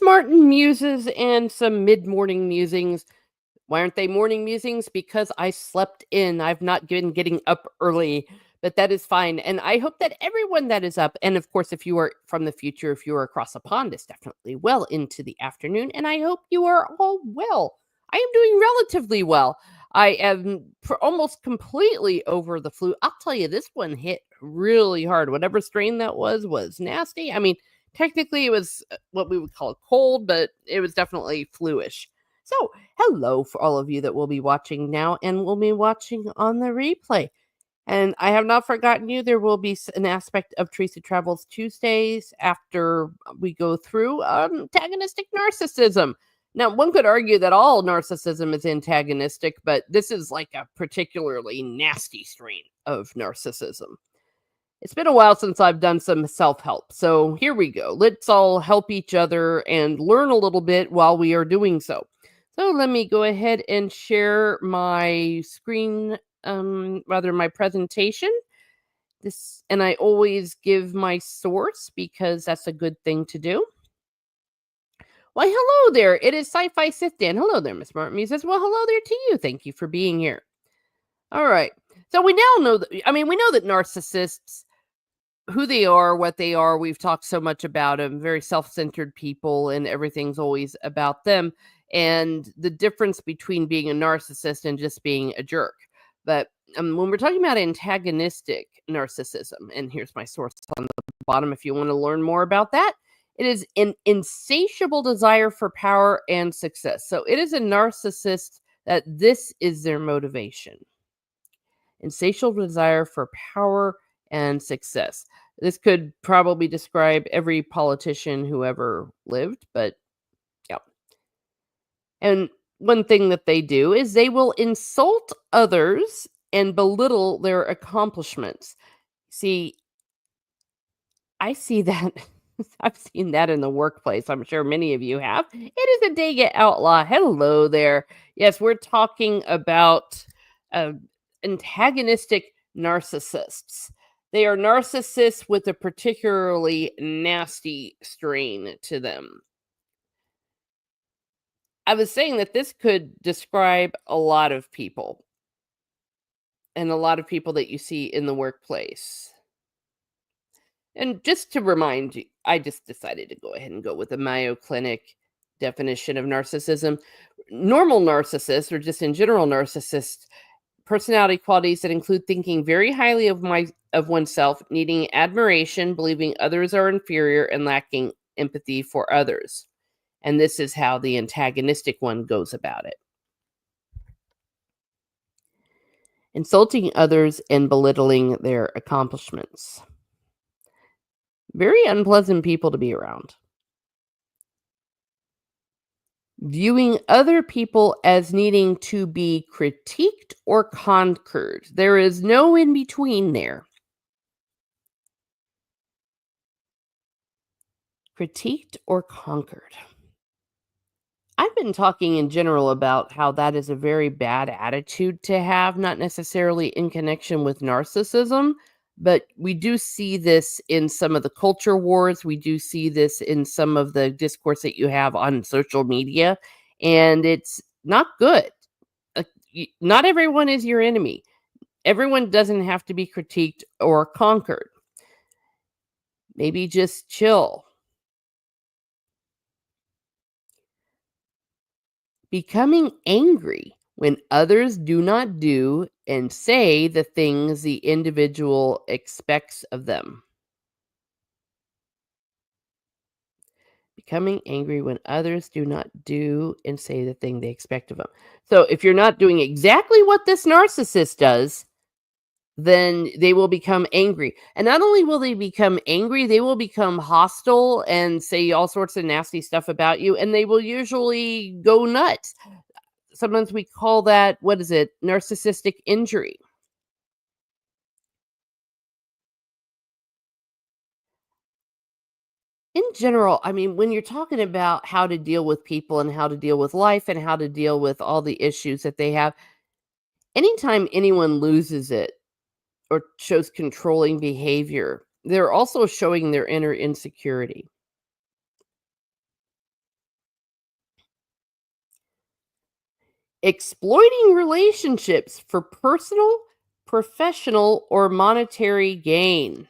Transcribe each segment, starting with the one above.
Martin muses and some mid-morning musings. Why aren't they morning musings? Because I slept in. I've not been getting up early, but that is fine. And I hope that everyone that is up, and of course, if you are from the future, if you are across a pond, it's definitely well into the afternoon. And I hope you are all well. I am doing relatively well. I am almost completely over the flu. I'll tell you, this one hit really hard. Whatever strain that was nasty. I mean, technically, it was what we would call a cold, but it was definitely fluish. So, hello for all of you that will be watching now and will be watching on the replay. And I have not forgotten you. There will be an aspect of Teresa Travels Tuesdays after we go through antagonistic narcissism. Now, one could argue that all narcissism is antagonistic, but this is like a particularly nasty strain of narcissism. It's been a while since I've done some self-help, so here we go. Let's all help each other and learn a little bit while we are doing so. So let me go ahead and share my screen, my presentation. And I always give my source because that's a good thing to do. Why, hello there. It is Sci-Fi Sith Dan. Hello there, Miss Martin says, well, hello there to you. Thank you for being here. All right. So we now know that, we know that narcissists, who they are, what they are, we've talked so much about them, very self-centered people, and everything's always about them. And the difference between being a narcissist and just being a jerk. But when we're talking about antagonistic narcissism, and here's my source on the bottom if you want to learn more about that, it is an insatiable desire for power and success. So it is a narcissist that this is their motivation. Insatiable desire for power and success. This could probably describe every politician who ever lived, but yeah. And one thing that they do is they will insult others and belittle their accomplishments. See, I see that. I've seen that in the workplace. I'm sure many of you have. It is a Dega Outlaw. Hello there. Yes, we're talking about antagonistic narcissists. They are narcissists with a particularly nasty strain to them. I was saying that this could describe a lot of people and a lot of people that you see in the workplace. And just to remind you, I just decided to go ahead and go with the Mayo Clinic definition of narcissism. Normal narcissists, or just in general narcissists, personality qualities that include thinking very highly of oneself, needing admiration, believing others are inferior, and lacking empathy for others. And this is how the antagonistic one goes about it. Insulting others and belittling their accomplishments. Very unpleasant people to be around. Viewing other people as needing to be critiqued or conquered. There is no in between there. Critiqued or conquered. I've been talking in general about how that is a very bad attitude to have, not necessarily in connection with narcissism, but we do see this in some of the culture wars. We do see this in some of the discourse that you have on social media, and it's not good. Not everyone is your enemy. Everyone doesn't have to be critiqued or conquered. Maybe just chill. Becoming angry when others do not do and say the things the individual expects of them. Becoming angry when others do not do and say the thing they expect of them. So if you're not doing exactly what this narcissist does, then they will become angry. And not only will they become angry, they will become hostile and say all sorts of nasty stuff about you, and they will usually go nuts. Sometimes we call that, narcissistic injury. In general, when you're talking about how to deal with people and how to deal with life and how to deal with all the issues that they have, anytime anyone loses it or shows controlling behavior, they're also showing their inner insecurity. Exploiting relationships for personal, professional, or monetary gain.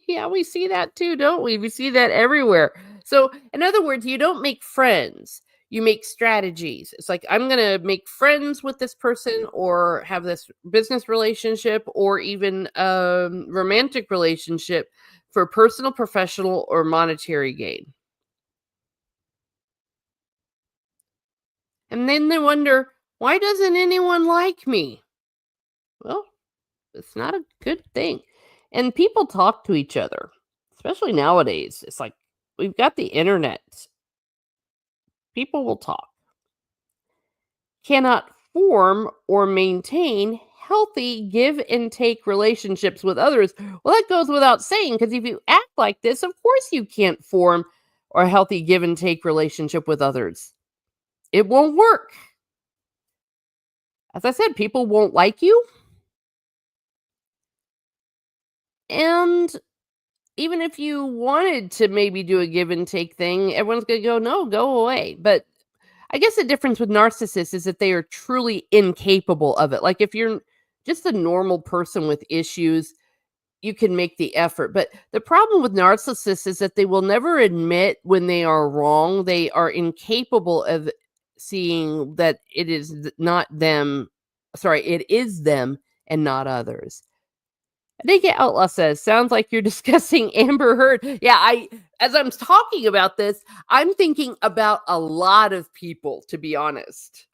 Yeah, we see that too, don't we? We see that everywhere. So, in other words, you don't make friends, you make strategies. It's like, I'm going to make friends with this person or have this business relationship or even romantic relationship for personal, professional, or monetary gain. And then they wonder, why doesn't anyone like me? Well, it's not a good thing. And people talk to each other, especially nowadays. It's like we've got the internet. People will talk. Cannot form or maintain healthy give and take relationships with others. Well, that goes without saying because if you act like this, of course you can't form or a healthy give and take relationship with others. It won't work. As I said, people won't like you. And even if you wanted to maybe do a give and take thing, everyone's going to go, no, go away. But I guess the difference with narcissists is that they are truly incapable of it. Like if you're just a normal person with issues, you can make the effort. But the problem with narcissists is that they will never admit when they are wrong. They are incapable of seeing that it is not them. Sorry, it is them and not others. Naked Outlaw says, "Sounds like you're discussing Amber Heard." Yeah, as I'm talking about this, I'm thinking about a lot of people, to be honest.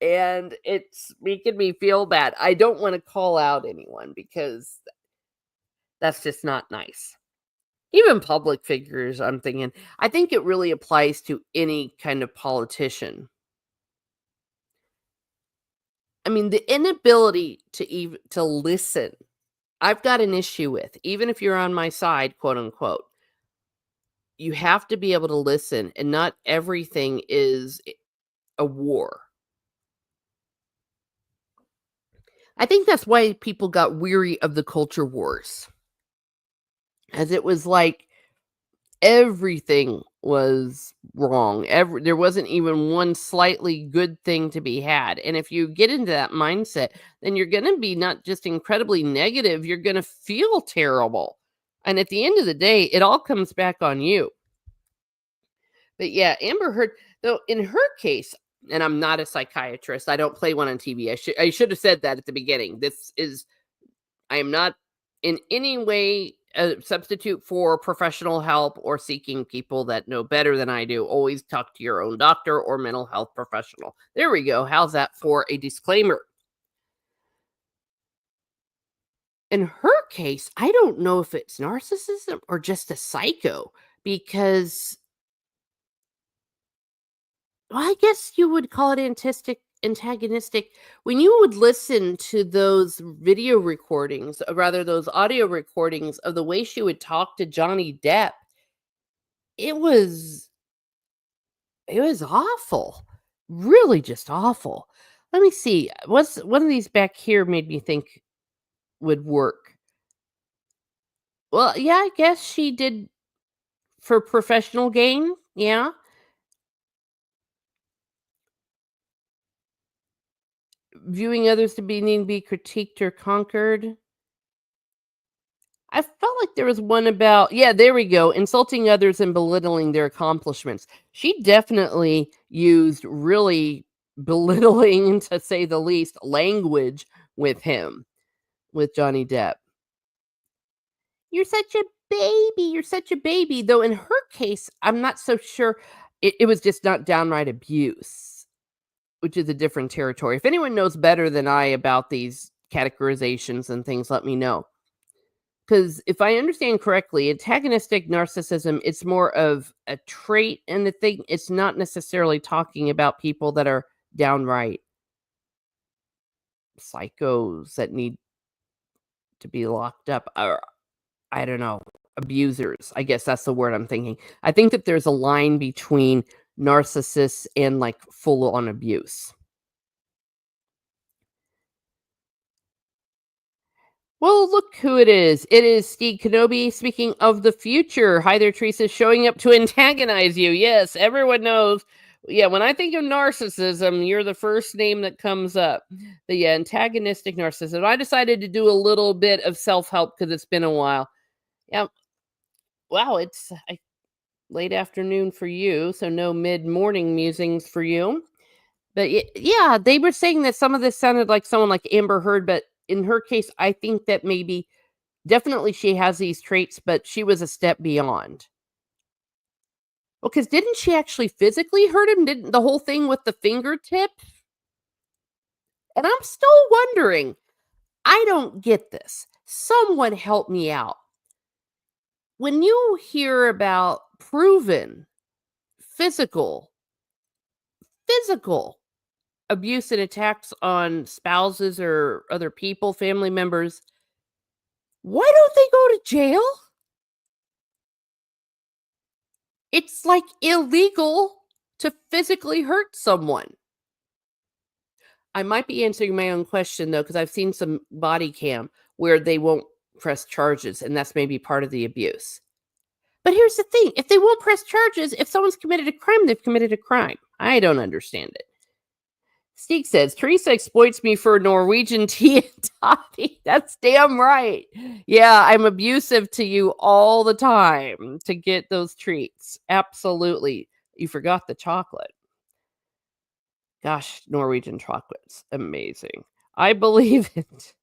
And it's making me feel bad. I don't want to call out anyone because that's just not nice. Even public figures, I'm thinking, I think it really applies to any kind of politician. I mean, the inability to listen, I've got an issue with, even if you're on my side, quote unquote. You have to be able to listen, and not everything is a war. I think that's why people got weary of the culture wars, as it was like everything was wrong. There wasn't even one slightly good thing to be had. And if you get into that mindset, then you're going to be not just incredibly negative, you're going to feel terrible. And at the end of the day, it all comes back on you. But yeah, Amber Heard, though, in her case, and I'm not a psychiatrist, I don't play one on TV. I should have said that at the beginning. I am not in any way a substitute for professional help or seeking people that know better than I do. Always talk to your own doctor or mental health professional. There we go. How's that for a disclaimer? In her case, I don't know if it's narcissism or just a psycho because, well, I guess you would call it antagonistic. When you would listen to those video recordings, or rather those audio recordings of the way she would talk to Johnny Depp, it was it was awful. Really just awful. Let me see. What's one of these back here made me think would work. Well, yeah, I guess she did for professional gain. Yeah. Viewing others to be need to be critiqued or conquered. I felt like there was one about, yeah, there we go, insulting others and belittling their accomplishments. She definitely used really belittling, to say the least, language with him, with Johnny Depp. "You're such a baby, you're such a baby." Though in her case, I'm not so sure it was just not downright abuse, which is a different territory. If anyone knows better than I about these categorizations and things, let me know. Because if I understand correctly, antagonistic narcissism, it's more of a trait and the thing. It's not necessarily talking about people that are downright psychos that need to be locked up, or I don't know, abusers. I guess that's the word I'm thinking. I think that there's a line between narcissists and like full on abuse. Well, look who it is. It is Steve Kenobi, speaking of the future. Hi there, Teresa, showing up to antagonize you. Yes, everyone knows Yeah, when I think of narcissism, you're the first name that comes up. The antagonistic narcissism. I decided to do a little bit of self-help because it's been a while. Yeah. Wow, it's late afternoon for you, so no mid-morning musings for you. But yeah, they were saying that some of this sounded like someone like Amber Heard, but in her case, I think that maybe definitely she has these traits, but she was a step beyond. Well, because didn't she actually physically hurt him? Didn't the whole thing with the fingertip? And I'm still wondering, I don't get this. Someone help me out. When you hear about proven physical, physical abuse and attacks on spouses or other people, family members, why don't they go to jail? It's like illegal to physically hurt someone. I might be answering my own question though, because I've seen some body cam where they won't press charges, and that's maybe part of the abuse. But here's the thing, if they won't press charges, if someone's committed a crime, they've committed a crime. I don't understand it. Steek says, Teresa exploits me for Norwegian tea and toffee. That's damn right. Yeah, I'm abusive to you all the time to get those treats. Absolutely. You forgot the chocolate. Gosh, Norwegian chocolate's amazing. I believe it.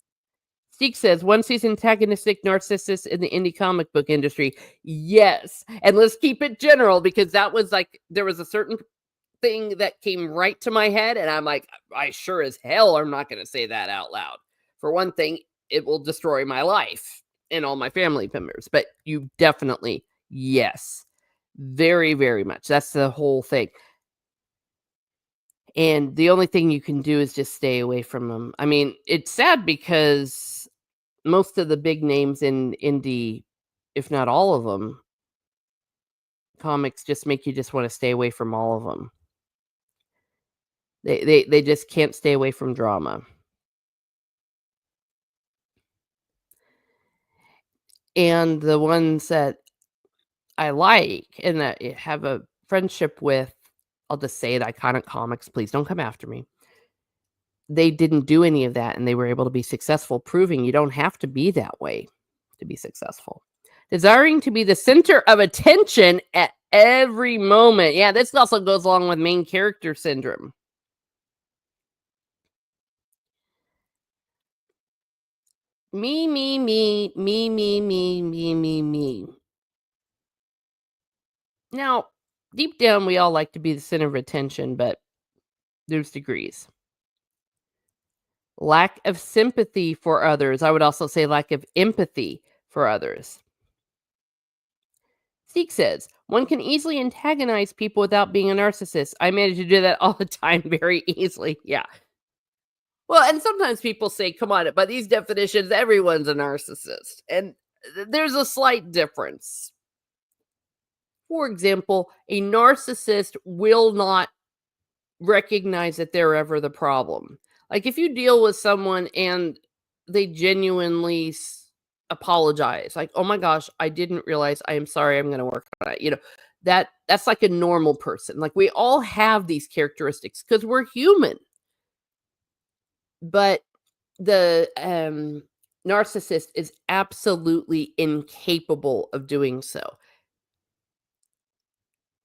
Steek says, once he's antagonistic narcissist in the indie comic book industry. Yes. And let's keep it general because that was like, there was a certain thing that came right to my head. And I'm like, I sure as hell am not going to say that out loud. For one thing, it will destroy my life and all my family members. But you definitely, yes. Very, very much. That's the whole thing. And the only thing you can do is just stay away from them. I mean, it's sad because most of the big names in indie, if not all of them, comics just make you just want to stay away from all of them. They just can't stay away from drama. And the ones that I like and that I have a friendship with, I'll just say it, Iconic Comics, please don't come after me. They didn't do any of that, and they were able to be successful, proving you don't have to be that way to be successful. Desiring to be the center of attention at every moment. Yeah, this also goes along with main character syndrome. Me, me, me, me, me, me, me, me, me. Now, deep down, we all like to be the center of attention, but there's degrees. Lack of sympathy for others. I would also say lack of empathy for others. Seek says, one can easily antagonize people without being a narcissist. I manage to do that all the time very easily. Yeah. Well, and sometimes people say, come on, by these definitions, everyone's a narcissist. And there's a slight difference. For example, a narcissist will not recognize that they're ever the problem. Like if you deal with someone and they genuinely apologize, like, "Oh my gosh, I didn't realize. I am sorry. I'm going to work on it." That's like a normal person. Like we all have these characteristics because we're human. But the narcissist is absolutely incapable of doing so.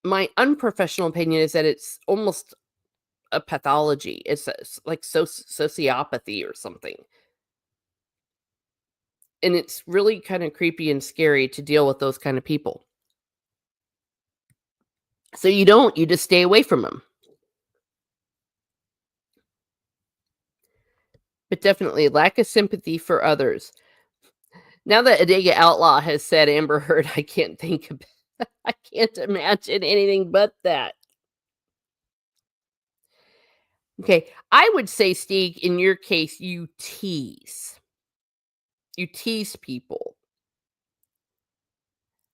My unprofessional opinion is that it's almost a pathology. It's like sociopathy or something. And it's really kind of creepy and scary to deal with those kind of people. So you just stay away from them. But definitely lack of sympathy for others. Now that Adega Outlaw has said Amber Heard, I can't think of I can't imagine anything but that. Okay, I would say, Steve, in your case, you tease. You tease people.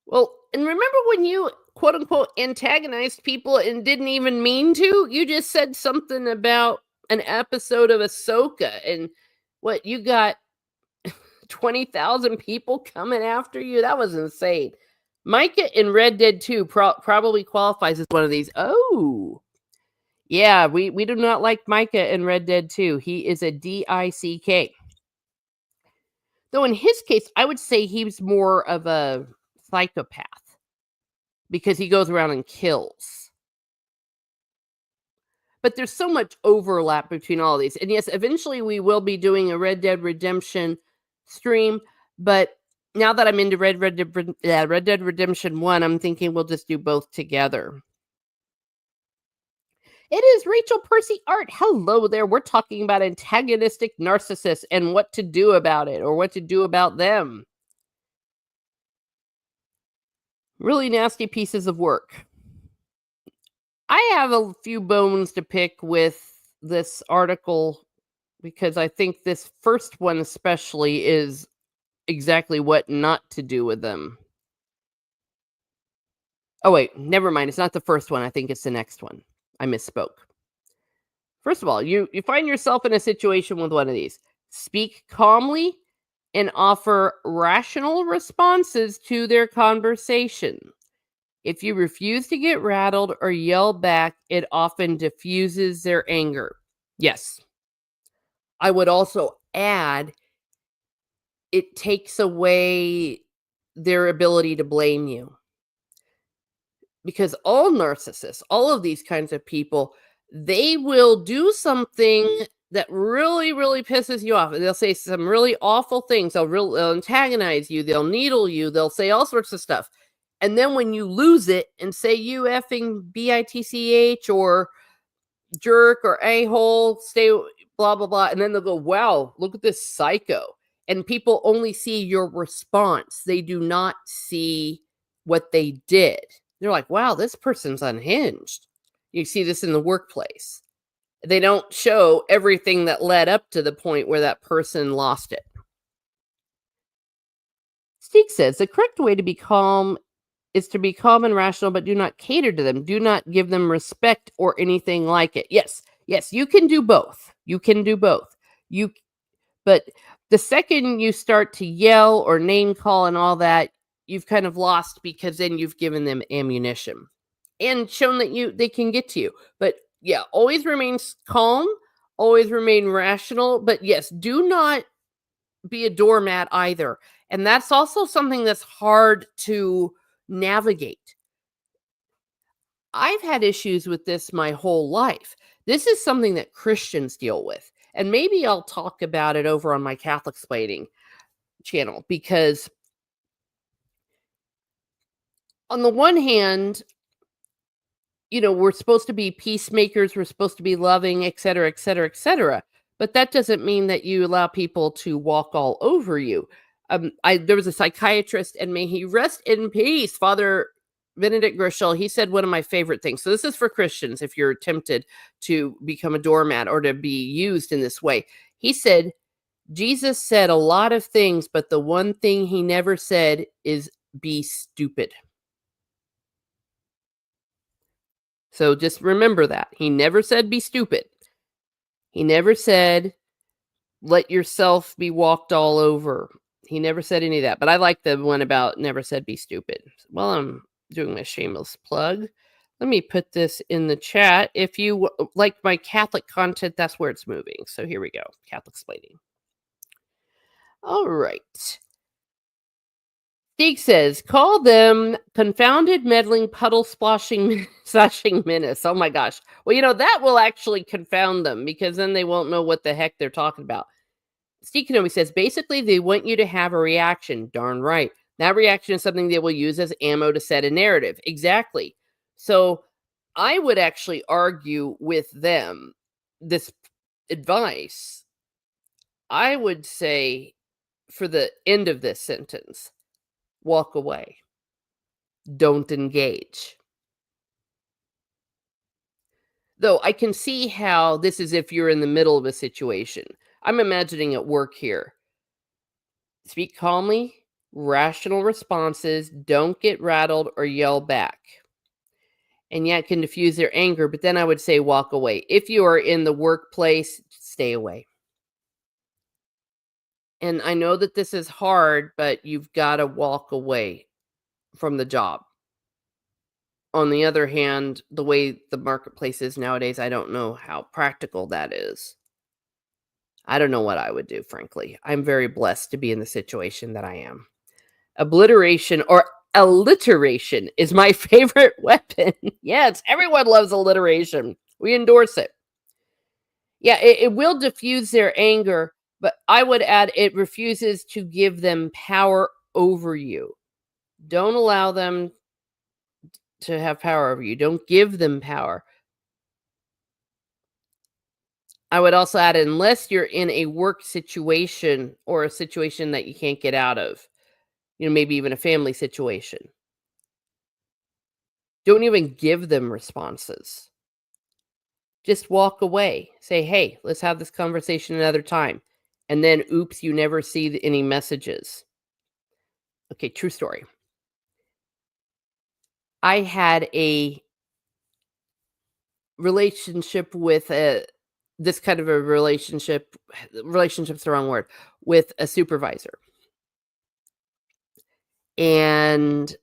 Well, and remember when you quote unquote antagonized people and didn't even mean to? You just said something about an episode of Ahsoka, and what you got 20,000 people coming after you? That was insane. Micah in Red Dead 2 probably qualifies as one of these. Oh, Yeah, we do not like Micah in Red Dead 2. He is a DICK. Though in his case, I would say he's more of a psychopath because he goes around and kills. But there's so much overlap between all of these. And yes, eventually we will be doing a Red Dead Redemption stream, but now that I'm into Red Dead Redemption 1, I'm thinking we'll just do both together. It is Rachel Percy Art. Hello there. We're talking about antagonistic narcissists and what to do about it or what to do about them. Really nasty pieces of work. I have a few bones to pick with this article because I think this first one especially is exactly what not to do with them. Oh wait, never mind. It's not the first one. I think it's the next one. I misspoke. First of all, you find yourself in a situation with one of these. Speak calmly and offer rational responses to their conversation. If you refuse to get rattled or yell back, it often diffuses their anger. Yes. I would also add it takes away their ability to blame you. Because all narcissists, all of these kinds of people, they will do something that really, really pisses you off. They'll say some really awful things. They'll antagonize you. They'll needle you. They'll say all sorts of stuff. And then when you lose it and say you effing bitch or jerk or a-hole, stay blah, blah, blah. And then they'll go, wow, look at this psycho. And people only see your response. They do not see what they did. They're like, wow, this person's unhinged. You see this in the workplace. They don't show everything that led up to the point where that person lost it. Steek says the correct way to be calm is to be calm and rational, but do not cater to them. Do not give them respect or anything like it. Yes, yes, you can do both. You can do both. But the second you start to yell or name call and all that, you've kind of lost because then you've given them ammunition and shown that they can get to you. But yeah, always remain calm, always remain rational. But yes, do not be a doormat either. And that's also something that's hard to navigate. I've had issues with this my whole life. This is something that Christians deal with. And maybe I'll talk about it over on my Catholic Splaining channel because on the one hand, we're supposed to be peacemakers, we're supposed to be loving, et cetera, et cetera, et cetera. But that doesn't mean that you allow people to walk all over you. There was a psychiatrist, and may he rest in peace, Father Benedict Groeschel. He said one of my favorite things. So this is for Christians if you're tempted to become a doormat or to be used in this way. He said, Jesus said a lot of things, but the one thing he never said is be stupid. So just remember that. He never said be stupid. He never said let yourself be walked all over. He never said any of that. But I like the one about never said be stupid. Well, I'm doing my shameless plug. Let me put this in the chat. If you like my Catholic content, that's where it's moving. So here we go. Catholic Splaining. All right. Steak says, call them confounded, meddling, puddle splashing, slashing menace. Oh my gosh. Well, that will actually confound them because then they won't know what the heck they're talking about. Steve Kenobi says, basically, they want you to have a reaction. Darn right. That reaction is something they will use as ammo to set a narrative. Exactly. So I would actually argue with them this advice. I would say for the end of this sentence, walk away. Don't engage. Though I can see how this is if you're in the middle of a situation. I'm imagining at work here. Speak calmly, rational responses, don't get rattled or yell back. And yet can diffuse their anger, but then I would say walk away. If you are in the workplace, stay away. And I know that this is hard, but you've got to walk away from the job. On the other hand, the way the marketplace is nowadays, I don't know how practical that is. I don't know what I would do, frankly. I'm very blessed to be in the situation that I am. Obliteration or alliteration is my favorite weapon. Yes, everyone loves alliteration. We endorse it. Yeah, it will diffuse their anger, but I would add it refuses to give them power over you. Don't allow them to have power over you. Don't give them power. I would also add, unless you're in a work situation or a situation that you can't get out of, maybe even a family situation, don't even give them responses. Just walk away. Say, hey, let's have this conversation another time. And then, oops, you never see any messages. Okay, true story. I had a relationship with this kind of a relationship's the wrong word, with a supervisor. And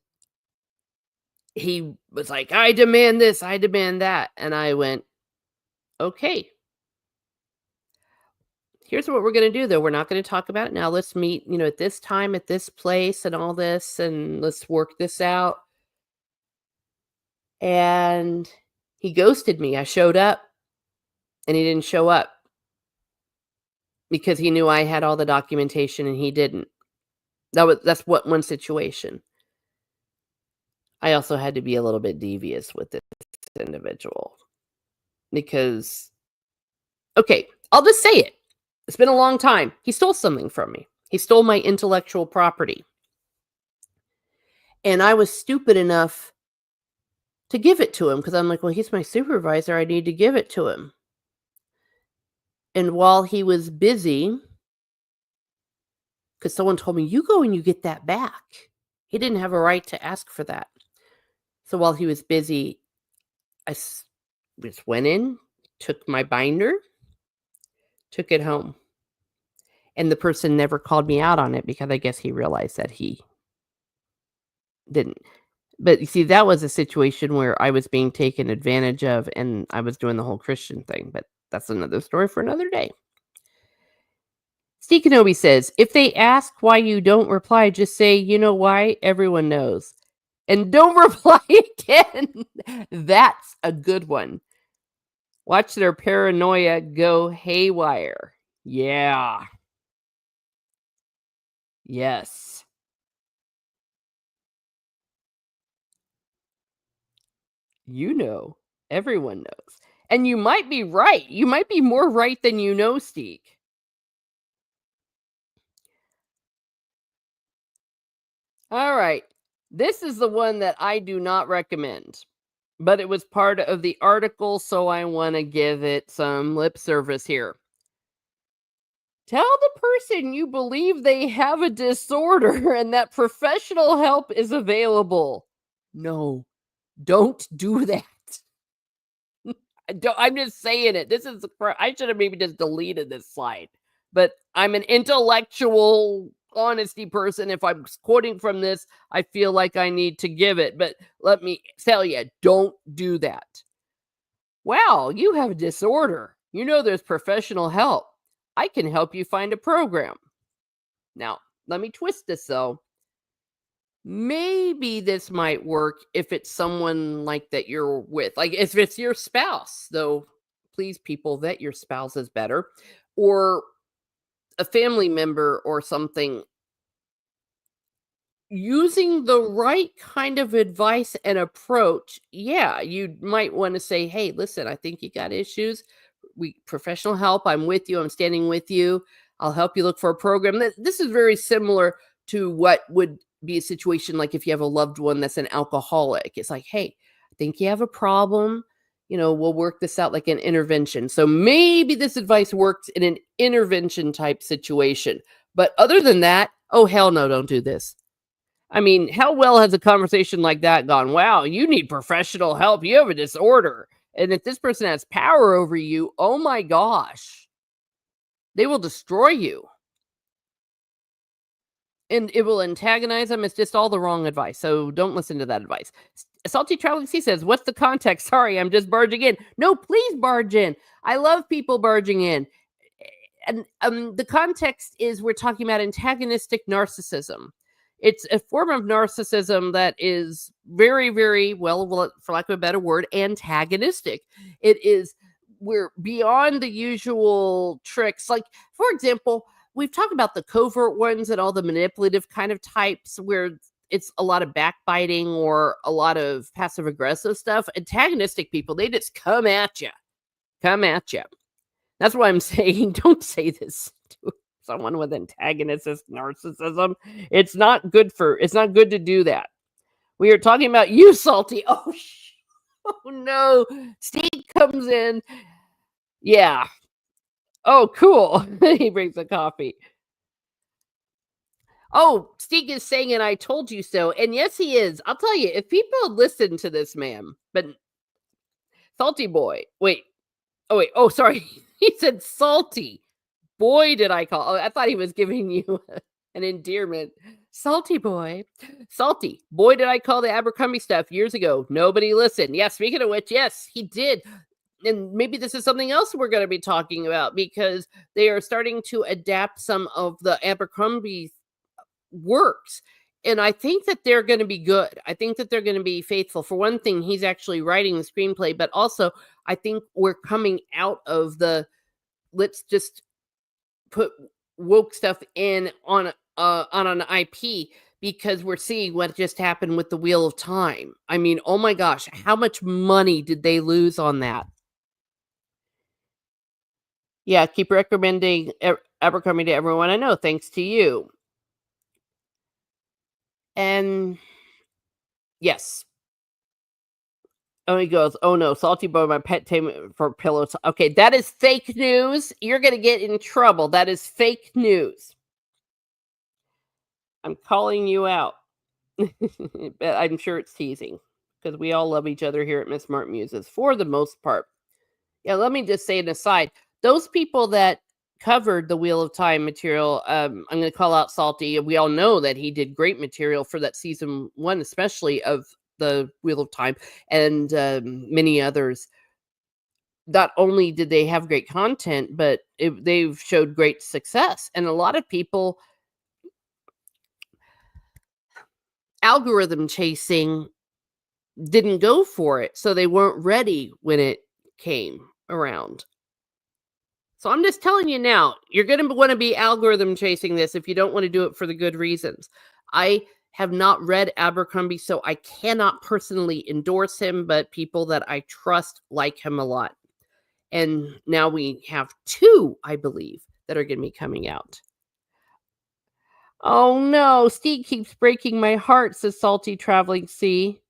he was like, I demand this, I demand that. And I went, okay, here's what we're going to do, though. We're not going to talk about it now. Let's meet, at this time, at this place, and all this, and let's work this out. And he ghosted me. I showed up, and he didn't show up because he knew I had all the documentation and he didn't. That's what one situation. I also had to be a little bit devious with this individual because, okay, I'll just say it. It's been a long time. He stole something from me. He stole my intellectual property. And I was stupid enough to give it to him because I'm like, well, he's my supervisor. I need to give it to him. And while he was busy, because someone told me, you go and you get that back. He didn't have a right to ask for that. So while he was busy, I just went in, took my binder, took it home. And the person never called me out on it because I guess he realized that he didn't. But you see, that was a situation where I was being taken advantage of and I was doing the whole Christian thing. But that's another story for another day. Steve Kenobi says, if they ask why you don't reply, just say, you know why? Everyone knows. And don't reply again. That's a good one. Watch their paranoia go haywire. Yeah. Yes. You know. Everyone knows. And you might be right. You might be more right than you know, Steve. All right. This is the one that I do not recommend, but it was part of the article, so I want to give it some lip service here. Tell the person you believe they have a disorder and that professional help is available. No, don't do that. I'm just saying it. I should have maybe just deleted this slide. But I'm an intellectual honesty person. If I'm quoting from this, I feel like I need to give it. But let me tell you, don't do that. Wow, you have a disorder. There's professional help. I can help you find a program. Now, let me twist this though. Maybe this might work if it's someone like that you're with. Like if it's your spouse, though, please people vet your spouse is better. Or a family member or something. Using the right kind of advice and approach, yeah, you might want to say, hey, listen, I think you got issues. Professional help. I'm with you. I'm standing with you. I'll help you look for a program. This is very similar to what would be a situation like if you have a loved one that's an alcoholic. It's like, hey, I think you have a problem. We'll work this out like an intervention. So maybe this advice works in an intervention type situation. But other than that, oh, hell no, don't do this. I mean, how well has a conversation like that gone? Wow, you need professional help. You have a disorder. And if this person has power over you, oh my gosh, they will destroy you. And it will antagonize them. It's just all the wrong advice. So don't listen to that advice. Salty Traveling Sea says, "What's the context? Sorry, I'm just barging in." No, please barge in. I love people barging in. And the context is we're talking about antagonistic narcissism. It's a form of narcissism that is very, very well, for lack of a better word, antagonistic. It is we're beyond the usual tricks. Like, for example, we've talked about the covert ones and all the manipulative kind of types where it's a lot of backbiting or a lot of passive aggressive stuff. Antagonistic people, they just come at you. Come at you. That's why I'm saying don't say this to someone with antagonistic narcissism. It's not good to do that. We are talking about you, Salty. Oh, oh no. Steve comes in. Yeah. Oh, cool. He brings the coffee. Oh, Steve is saying, and I told you so. And yes, he is. I'll tell you, if people listen to this man, but Salty boy, wait. Oh, wait. Oh, sorry. He said salty. Boy, did I call. Oh, I thought he was giving you an endearment. Salty boy. Salty. Boy, did I call the Abercrombie stuff years ago. Nobody listened. Yeah, speaking of which, yes, he did. And maybe this is something else we're going to be talking about because they are starting to adapt some of the Abercrombie works. And I think that they're going to be good. I think that they're going to be faithful. For one thing, he's actually writing the screenplay, but also I think we're coming out of the let's just put woke stuff in on an IP because we're seeing what just happened with the Wheel of Time. I mean, oh my gosh, how much money did they lose on that? Yeah, keep recommending Abercrombie to everyone I know. Thanks to you. And yes. Oh, he goes, oh no, Salty Boy, my pet name for pillows. Okay, that is fake news. You're going to get in trouble. That is fake news. I'm calling you out. But I'm sure it's teasing because we all love each other here at Miss Smart Muses for the most part. Yeah, let me just say an aside. Those people that covered the Wheel of Time material, I'm going to call out Salty. We all know that he did great material for that season 1, especially of the Wheel of Time and many others. Not only did they have great content, but they've showed great success. And a lot of people algorithm chasing didn't go for it. So they weren't ready when it came around. So I'm just telling you now, you're going to want to be algorithm chasing this if you don't want to do it for the good reasons. I have not read Abercrombie, so I cannot personally endorse him, but people that I trust like him a lot. And now we have 2, I believe, that are going to be coming out. Oh no, Steve keeps breaking my heart, says Salty Traveling Sea.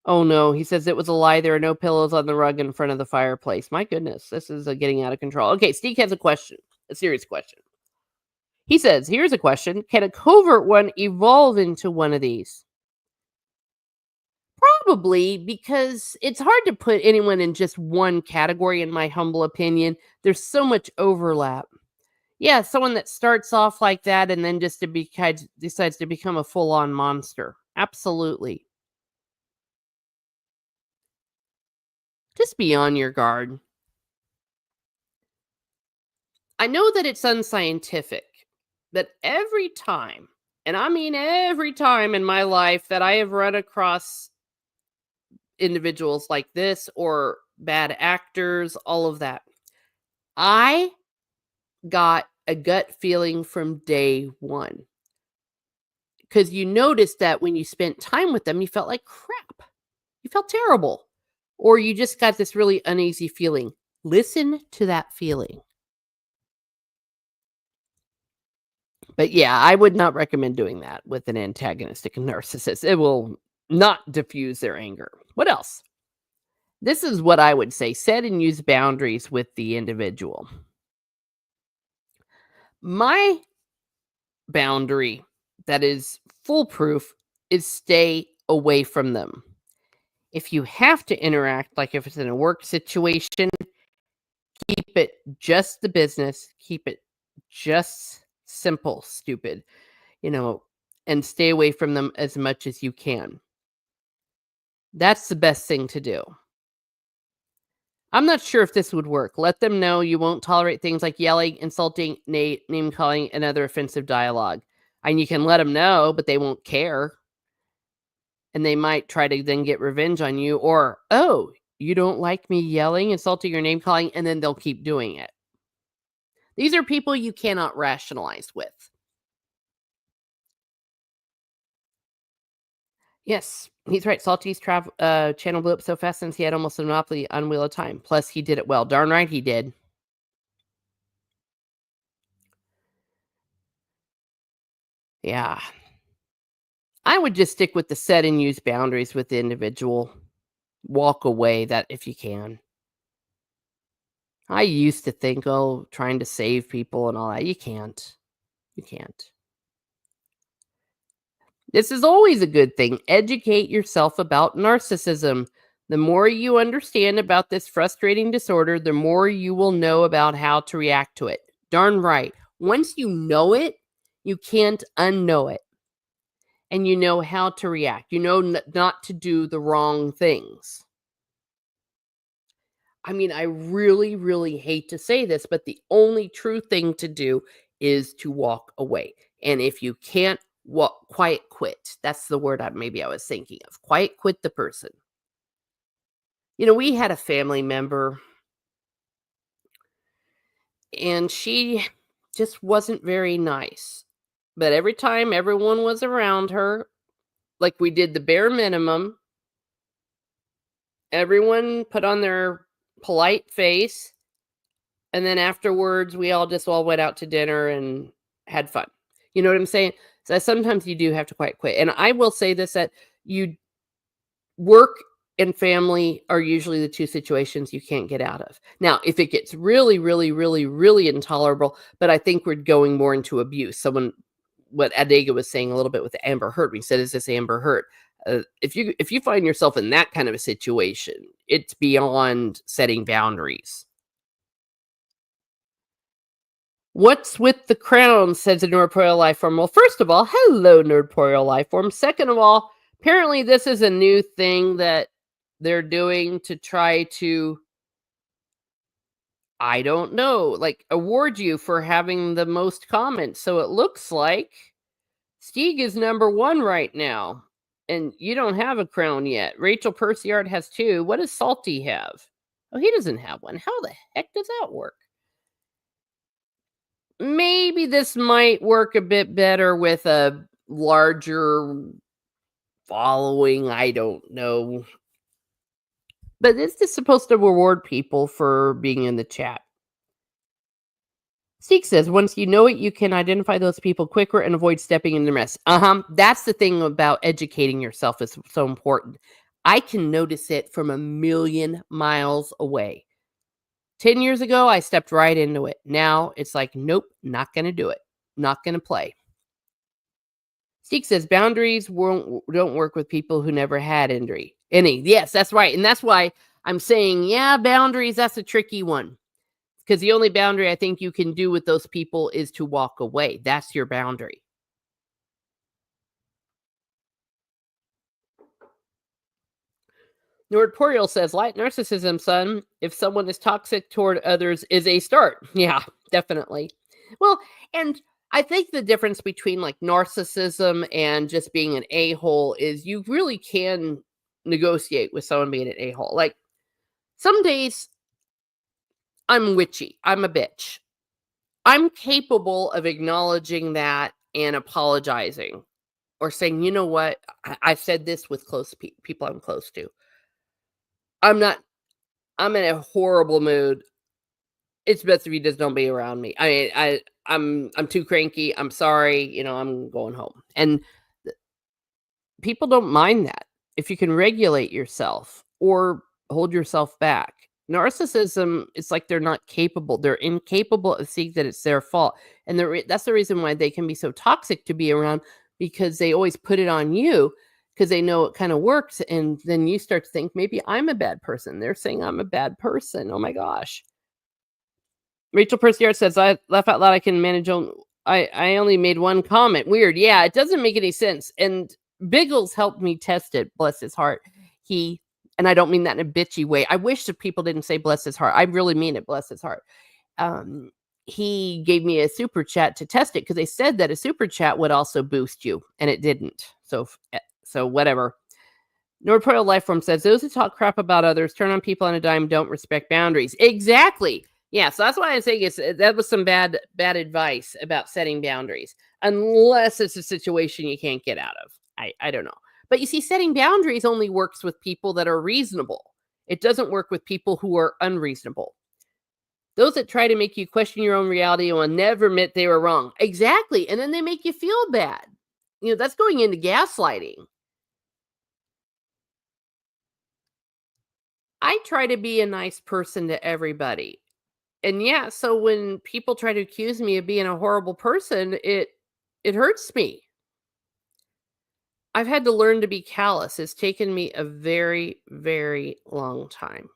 Oh no, he says it was a lie. There are no pillows on the rug in front of the fireplace. My goodness, this is getting out of control. Okay, Steve has a question, a serious question. He says, here's a question. Can a covert one evolve into one of these? Probably, because it's hard to put anyone in just one category, in my humble opinion. There's so much overlap. Yeah, someone that starts off like that and then just decides to become a full-on monster. Absolutely. Just be on your guard. I know that it's unscientific, but every time, and I mean every time in my life that I have run across individuals like this or bad actors, all of that, I got a gut feeling from day one. Because you noticed that when you spent time with them, you felt like crap. You felt terrible. Or you just got this really uneasy feeling. Listen to that feeling. But yeah, I would not recommend doing that with an antagonistic narcissist. It will not diffuse their anger. What else? This is what I would say. Set and use boundaries with the individual. My boundary that is foolproof is stay away from them. If you have to interact, like if it's in a work situation, keep it just the business, keep it just simple, stupid, and stay away from them as much as you can. That's the best thing to do. I'm not sure if this would work. Let them know you won't tolerate things like yelling, insulting, name calling, and other offensive dialogue. And you can let them know, but they won't care. And they might try to then get revenge on you. Or, oh, you don't like me yelling, insulting, or name calling, and then they'll keep doing it. These are people you cannot rationalize with. Yes, he's right. Salty's channel blew up so fast since he had almost a monopoly on Wheel of Time. Plus, he did it well. Darn right he did. Yeah. I would just stick with the set and use boundaries with the individual. Walk away that if you can. I used to think, oh, trying to save people and all that. You can't. You can't. This is always a good thing. Educate yourself about narcissism. The more you understand about this frustrating disorder, the more you will know about how to react to it. Darn right. Once you know it, you can't unknow it. And you know how to react. You know not to do the wrong things. I mean, I really, really hate to say this, but the only true thing to do is to walk away. And if you can't quiet quit. That's the word maybe I was thinking of. Quiet quit the person. You know, we had a family member and she just wasn't very nice. But every time everyone was around her, like we did the bare minimum, everyone put on their polite face. And then afterwards, we all went out to dinner and had fun. You know what I'm saying? So sometimes you do have to quite quit. And I will say this, that you work and family are usually the two situations you can't get out of. Now, if it gets really, really, really, really intolerable, but I think we're going more into abuse. What Adega was saying a little bit with the Amber Heard, we said, is this Amber Heard? If you find yourself in that kind of a situation, it's beyond setting boundaries. What's with the crown, says a Nordporeal life form. Well, first of all, hello, Nordporeal life form. Second of all, apparently this is a new thing that they're doing to try to, I don't know, like award you for having the most comments. So it looks like Stieg is number one right now. And you don't have a crown yet. Rachel Percyard has two. What does Salty have? Oh, he doesn't have one. How the heck does that work? Maybe this might work a bit better with a larger following. I don't know. But this is supposed to reward people for being in the chat. Seek says, once you know it, you can identify those people quicker and avoid stepping in the mess. That's the thing about educating yourself is so important. I can notice it from a million miles away. 10 years ago, I stepped right into it. Now it's like, nope, not going to do it. Not going to play. Seek says boundaries don't work with people who never had any. Yes, that's right. And that's why I'm saying, yeah, boundaries, that's a tricky one. Because the only boundary I think you can do with those people is to walk away. That's your boundary. Nordporeal says, light narcissism, son. If someone is toxic toward others is a start. Yeah, definitely. Well, and I think the difference between like narcissism and just being an a-hole is you really can negotiate with someone being an a-hole. Like some days I'm witchy. I'm a bitch. I'm capable of acknowledging that and apologizing or saying, you know what? I've said this with close people I'm close to. I'm in a horrible mood. It's best if you just don't be around me. I mean, I'm too cranky. I'm sorry. You know, I'm going home. And people don't mind that if you can regulate yourself or hold yourself back. Narcissism, it's like they're not capable. They're incapable of seeing that it's their fault. And that's the reason why they can be so toxic to be around, because they always put it on you because they know it kind of works. And then you start to think, maybe I'm a bad person. They're saying I'm a bad person. Oh my gosh. Rachel Perciard says, I laugh out loud. I can manage I only made one comment. Weird. Yeah, it doesn't make any sense. And Biggles helped me test it. Bless his heart. He and I don't mean that in a bitchy way. I wish that people didn't say bless his heart. I really mean it, bless his heart. Um, he gave me a super chat to test it because they said that a super chat would also boost you, and it didn't. So whatever. Nordpro Lifeform says those who talk crap about others, turn on people on a dime, don't respect boundaries. Exactly. Yeah, so that's why I'm saying that was some bad advice about setting boundaries, unless it's a situation you can't get out of. I don't know. But you see, setting boundaries only works with people that are reasonable. It doesn't work with people who are unreasonable. Those that try to make you question your own reality will never admit they were wrong. Exactly. And then they make you feel bad. That's going into gaslighting. I try to be a nice person to everybody. And yeah, so when people try to accuse me of being a horrible person, it hurts me. I've had to learn to be callous. It's taken me a very, very long time.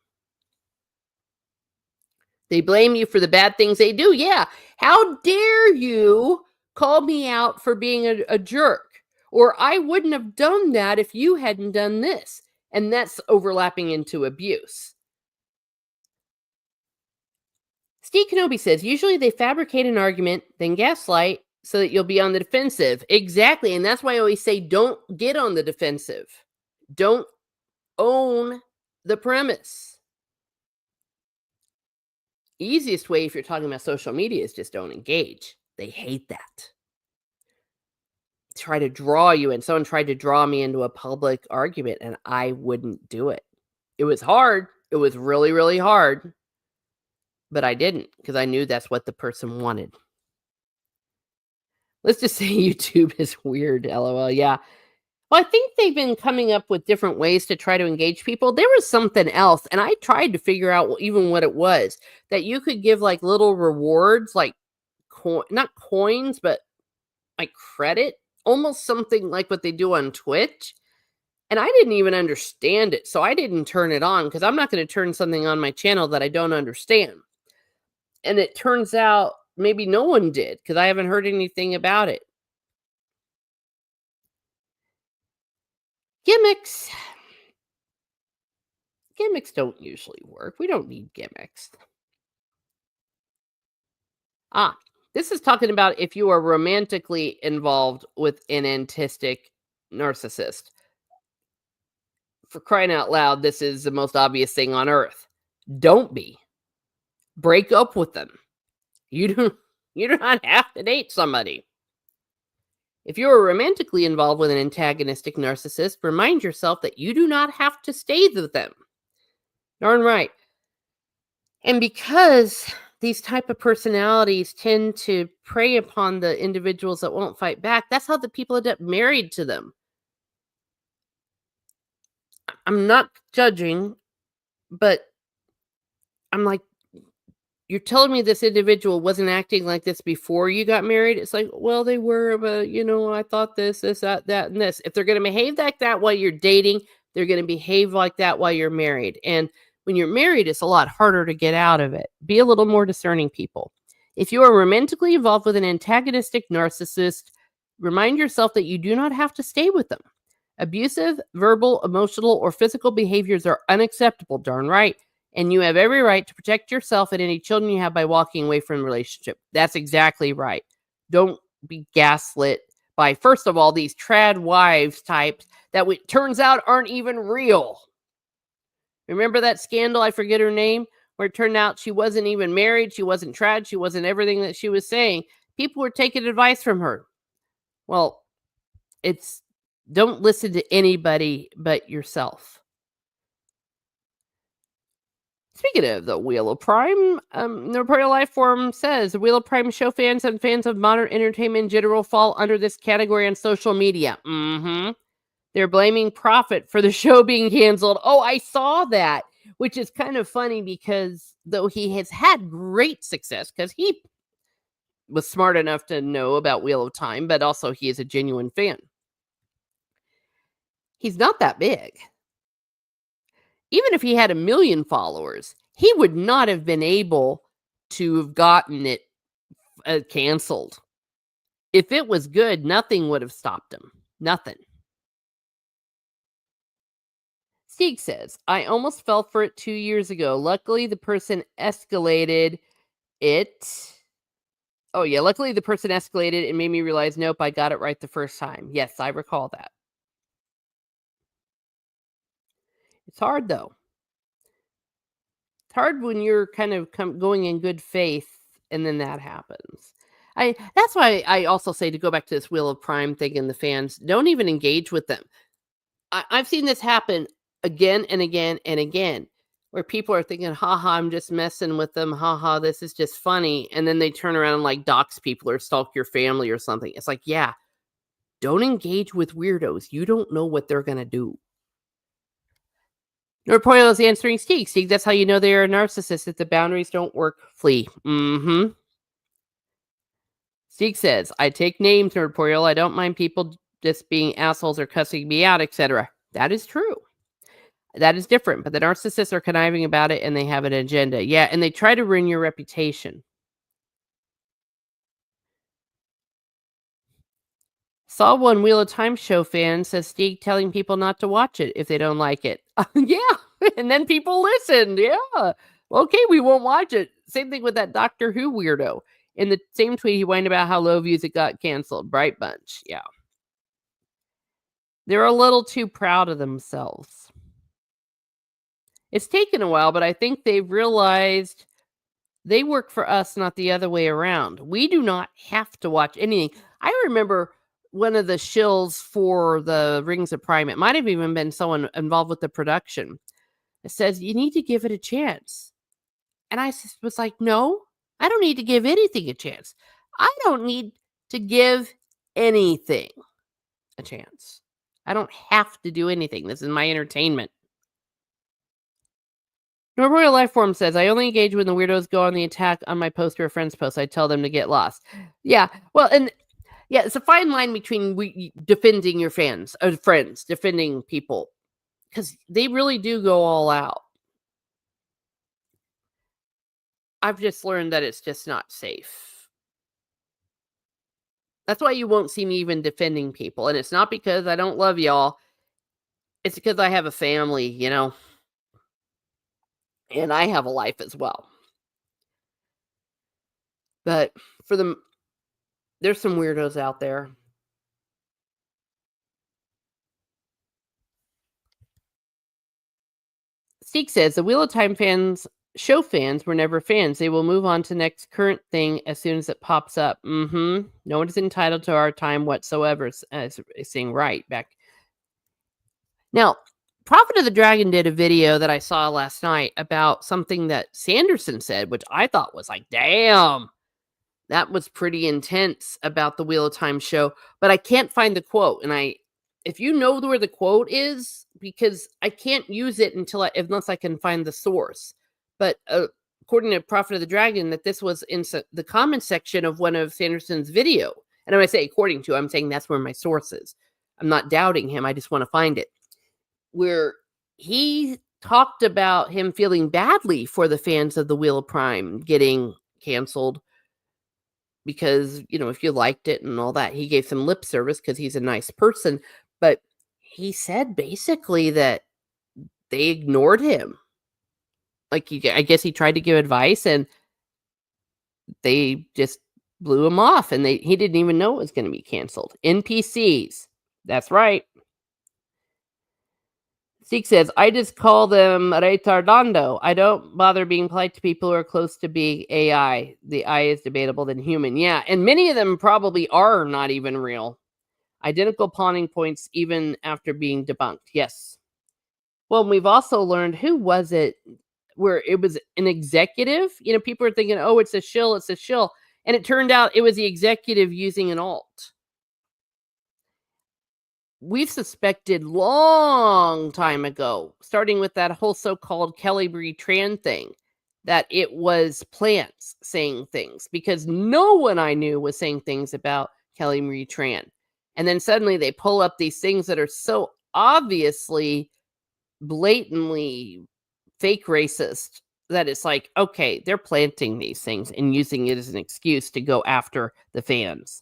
They blame you for the bad things they do. Yeah. How dare you call me out for being a jerk? Or I wouldn't have done that if you hadn't done this. And that's overlapping into abuse. Steve Kenobi says, usually they fabricate an argument, then gaslight so that you'll be on the defensive. Exactly. And that's why I always say, don't get on the defensive. Don't own the premise. Easiest way if you're talking about social media is just don't engage. They hate that. Try to draw you in. Someone tried to draw me into a public argument and I wouldn't do it. It was hard. It was really, really hard. But I didn't because I knew that's what the person wanted. Let's just say YouTube is weird, LOL. Yeah. Well, I think they've been coming up with different ways to try to engage people. There was something else, and I tried to figure out even what it was, that you could give like little rewards, like not coins, but like credit, almost something like what they do on Twitch. And I didn't even understand it, so I didn't turn it on because I'm not going to turn something on my channel that I don't understand. And it turns out maybe no one did because I haven't heard anything about it. Gimmicks. Gimmicks don't usually work. We don't need gimmicks. This is talking about if you are romantically involved with an antagonistic narcissist. For crying out loud, this is the most obvious thing on earth. Don't be. Break up with them. You do not have to date somebody. If you are romantically involved with an antagonistic narcissist, remind yourself that you do not have to stay with them. Darn right. And because these type of personalities tend to prey upon the individuals that won't fight back, that's how the people end up married to them. I'm not judging, but I'm like, you're telling me this individual wasn't acting like this before you got married? It's like, well, they were, but I thought this, that, and this. If they're going to behave like that while you're dating, they're going to behave like that while you're married. And when you're married, it's a lot harder to get out of it. Be a little more discerning, people. If you are romantically involved with an antagonistic narcissist, remind yourself that you do not have to stay with them. Abusive, verbal, emotional, or physical behaviors are unacceptable, darn right. And you have every right to protect yourself and any children you have by walking away from the relationship. That's exactly right. Don't be gaslit by, first of all, these trad wives types that turns out aren't even real. Remember that scandal? I forget her name, where it turned out she wasn't even married. She wasn't trad. She wasn't everything that she was saying. People were taking advice from her. Well, don't listen to anybody but yourself. Speaking of the Wheel of Prime, the Reporter Lifeform says the Wheel of Prime show fans and fans of modern entertainment in general fall under this category on social media. They're blaming Prophet for the show being canceled. Oh, I saw that, which is kind of funny because though he has had great success because he was smart enough to know about Wheel of Time, but also he is a genuine fan. He's not that big. Even if he had 1 million followers, he would not have been able to have gotten it canceled. If it was good, nothing would have stopped him. Nothing. Steeg says, I almost fell for it 2 years ago. Luckily, the person escalated it. Oh, yeah. Luckily, the person escalated and made me realize, nope, I got it right the first time. Yes, I recall that. It's hard, though. It's hard when you're kind of going in good faith and then that happens. That's why I also say, to go back to this Wheel of Prime thing and the fans, don't even engage with them. I've seen this happen again and again and again, where people are thinking, haha, I'm just messing with them. Haha, this is just funny. And then they turn around and like dox people or stalk your family or something. It's like, yeah, don't engage with weirdos. You don't know what they're going to do. Norpoil is answering Steeg. Steeg, that's how you know they are a narcissist. If the boundaries don't work, flee. Mm-hmm. Steeg says, I take names, Norpoil. I don't mind people just being assholes or cussing me out, etc. That is true. That is different, but the narcissists are conniving about it and they have an agenda. Yeah, and they try to ruin your reputation. Saw one Wheel of Time show fan says Steeg telling people not to watch it if they don't like it. Yeah, and then people listened. Yeah. Okay, we won't watch it. Same thing with that Doctor Who weirdo. In the same tweet, he whined about how low views it got canceled. Bright bunch. Yeah. They're a little too proud of themselves. It's taken a while, but I think they've realized they work for us, not the other way around. We do not have to watch anything. I remember one of the shills for the Rings of Prime. It might have even been someone involved with the production. It says, you need to give it a chance. And I was like, no, I don't need to give anything a chance. I don't need to give anything a chance. I don't have to do anything. This is my entertainment. Normal Life Form says, I only engage when the weirdos go on the attack on my post or a friend's post. I tell them to get lost. Yeah, well, and yeah, it's a fine line between defending your fans, or friends, defending people, because they really do go all out. I've just learned that it's just not safe. That's why you won't see me even defending people. And it's not because I don't love y'all. It's because I have a family, and I have a life as well. But there's some weirdos out there. Steek says, the Wheel of Time show fans were never fans. They will move on to the next current thing as soon as it pops up. Mm-hmm. No one is entitled to our time whatsoever, saying right back. Now, Prophet of the Dragon did a video that I saw last night about something that Sanderson said, which I thought was like, damn, that was pretty intense about the Wheel of Time show. But I can't find the quote. And if you know where the quote is, because I can't use it unless I can find the source. But according to Prophet of the Dragon, that this was in the comment section of one of Sanderson's video. And when I say according to, I'm saying that's where my source is. I'm not doubting him. I just want to find it. Where he talked about him feeling badly for the fans of the Wheel of Prime getting canceled. Because, if you liked it and all that, he gave some lip service because he's a nice person. But he said basically that they ignored him. Like, I guess he tried to give advice and they just blew him off. And he didn't even know it was going to be canceled. NPCs. That's right. Seek says, I just call them retardando. I don't bother being polite to people who are close to being AI. The I is debatable than human. Yeah, and many of them probably are not even real. Identical pawning points even after being debunked. Yes. Well, we've also learned, who was it, where it was an executive? People are thinking, oh, it's a shill. And it turned out it was the executive using an alt. We've suspected long time ago, starting with that whole so-called Kelly Marie Tran thing, that it was plants saying things, because no one I knew was saying things about Kelly Marie Tran. And then suddenly they pull up these things that are so obviously, blatantly fake racist that it's like, okay, they're planting these things and using it as an excuse to go after the fans.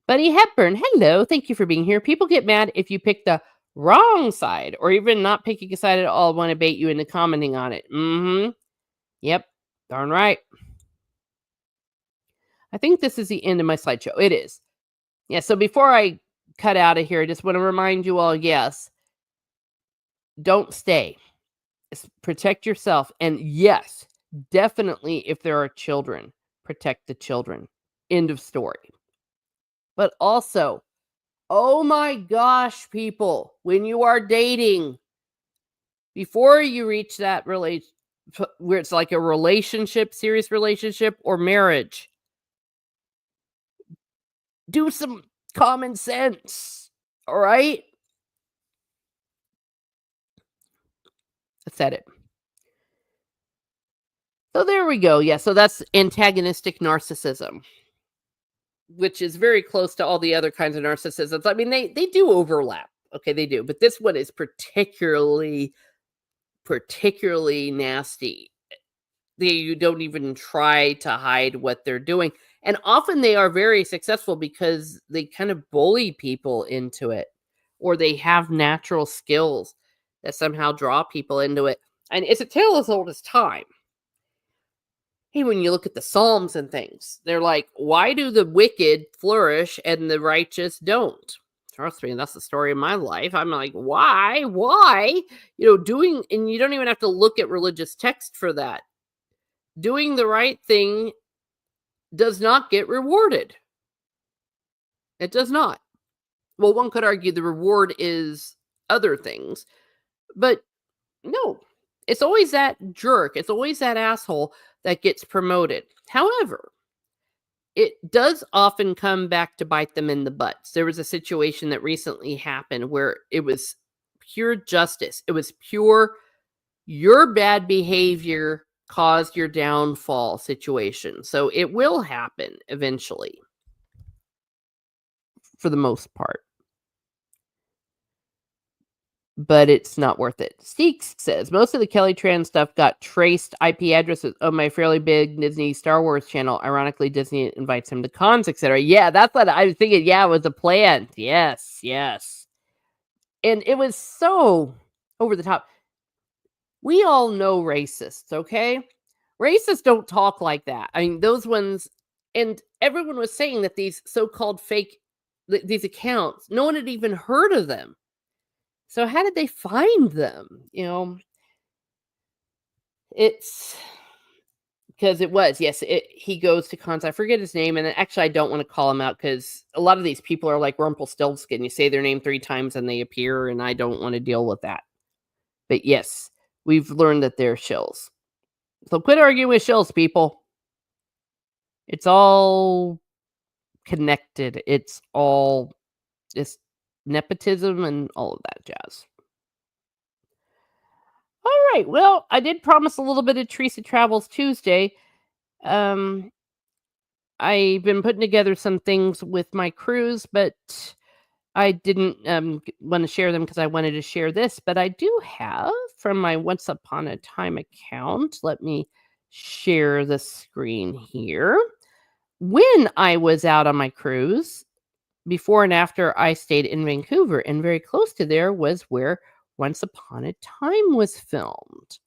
Buddy Hepburn, hello. Thank you for being here. People get mad if you pick the Wrong side, or even not picking a side at all, want to bait you into commenting on it. Yep, darn right. I think this is the end of my slideshow. It is. Yeah, so before I cut out of here, I just want to remind you all, yes, don't stay. Protect yourself. And yes, definitely if there are children, protect the children. End of story. But also, oh my gosh, people, when you are dating, before you reach that where it's like a relationship, serious relationship or marriage, do some common sense. All right? I said it. So there we go. Yeah, so that's antagonistic narcissism, which is very close to all the other kinds of narcissisms. I mean, they do overlap. Okay, they do. But this one is particularly nasty. You don't even try to hide what they're doing. And often they are very successful because they kind of bully people into it, or they have natural skills that somehow draw people into it. And it's a tale as old as time. Hey, when you look at the Psalms and things, they're like, why do the wicked flourish and the righteous don't? Trust me, that's the story of my life. I'm like, why? Why? And you don't even have to look at religious text for that. Doing the right thing does not get rewarded. It does not. Well, one could argue the reward is other things, but no, it's always that jerk. It's always that asshole that gets promoted. However, it does often come back to bite them in the butts. There was a situation that recently happened where it was pure justice. It was pure, your bad behavior caused your downfall situation. So it will happen eventually, for the most part. But it's not worth it. Steeks says, most of the Kelly Tran stuff got traced IP addresses of my fairly big Disney Star Wars channel. Ironically, Disney invites him to cons, etc. Yeah, that's what I was thinking. Yeah, it was a plan. Yes, yes. And it was so over the top. We all know racists, okay? Racists don't talk like that. I mean, those ones, and everyone was saying that these so-called fake, these accounts, no one had even heard of them. So how did they find them? It's because it was, yes, he goes to cons. I forget his name, and actually I don't want to call him out because a lot of these people are like Rumpelstiltskin. You say their name 3 times and they appear, and I don't want to deal with that. But yes, we've learned that they're shills. So quit arguing with shills, people. It's all connected. It's nepotism and all of that jazz. All right. Well, I did promise a little bit of Teresa Travels Tuesday. I've been putting together some things with my cruise, but I didn't want to share them because I wanted to share this. But I do have from my Once Upon a Time account. Let me share the screen here. When I was out on my cruise, before and after I stayed in Vancouver, and very close to there was where Once Upon a Time was filmed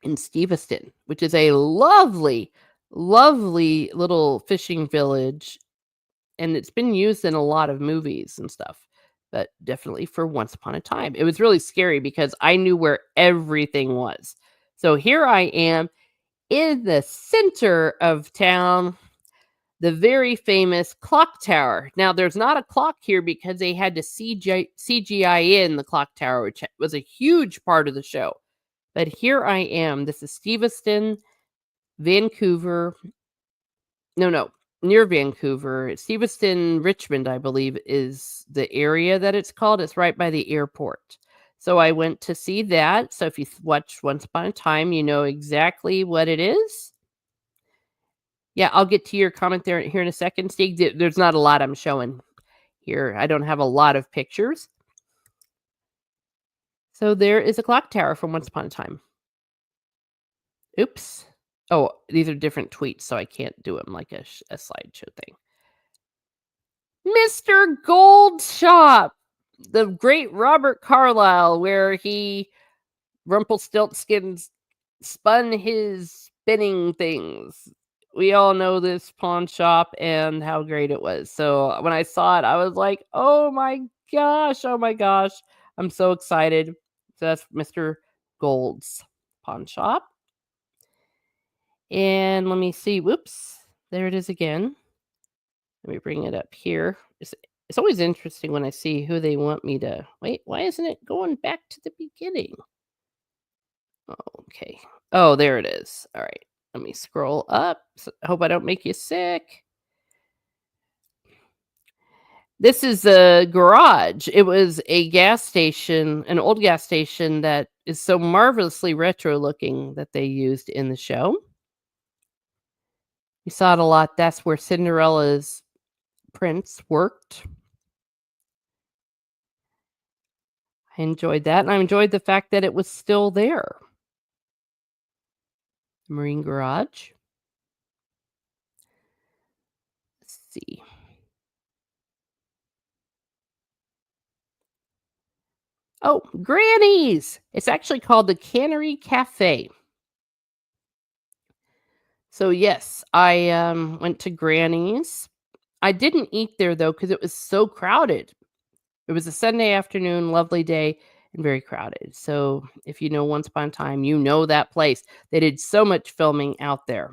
in Steveston, which is a lovely, lovely little fishing village. And it's been used in a lot of movies and stuff, but definitely for Once Upon a Time. It was really scary because I knew where everything was. So here I am in the center of town, the very famous clock tower. Now, there's not a clock here because they had to CGI in the clock tower, which was a huge part of the show. But here I am. This is Steveston, Vancouver. No, near Vancouver. Steveston, Richmond, I believe, is the area that it's called. It's right by the airport. So I went to see that. So if you watched Once Upon a Time, you know exactly what it is. Yeah, I'll get to your comment there here in a second, Steve. There's not a lot I'm showing here. I don't have a lot of pictures. So there is a clock tower from Once Upon a Time. Oops. Oh, these are different tweets, so I can't do them like a slideshow thing. Mr. Goldshop. The great Robert Carlyle, where Rumpelstiltskin spun his spinning things. We all know this pawn shop and how great it was. So when I saw it, I was like, "Oh my gosh, oh my gosh." I'm so excited. So that's Mr. Gold's pawn shop. And let me see. Whoops. There it is again. Let me bring it up here. It's always interesting when I see who they want me to wait. Why isn't it going back to the beginning? Okay. Oh, there it is. All right. Let me scroll up. I hope I don't make you sick. This is a garage. It was a gas station, an old gas station that is so marvelously retro looking that they used in the show. We saw it a lot. That's where Cinderella's prince worked. I enjoyed that, and I enjoyed the fact that it was still there. Marine garage. Let's see. Oh, Granny's! It's actually called the Cannery Cafe. So, yes, I, went to Granny's. I didn't eat there, though, because it was so crowded. It was a Sunday afternoon, lovely day, and very crowded. So, if you know Once Upon a Time, you know that place. They did so much filming out there.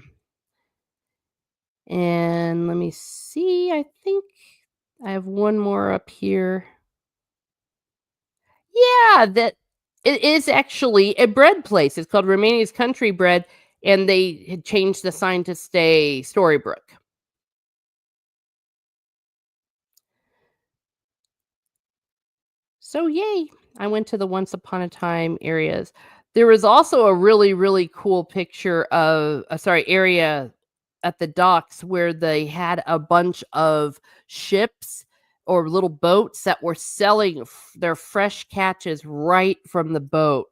And let me see, I think I have one more up here. Yeah, that it is actually a bread place. It's called Romania's Country Bread, and they had changed the sign to stay Storybrooke. So yay! I went to the Once Upon a Time areas. There was also a really, really cool picture of area at the docks where they had a bunch of ships or little boats that were selling their fresh catches right from the boat.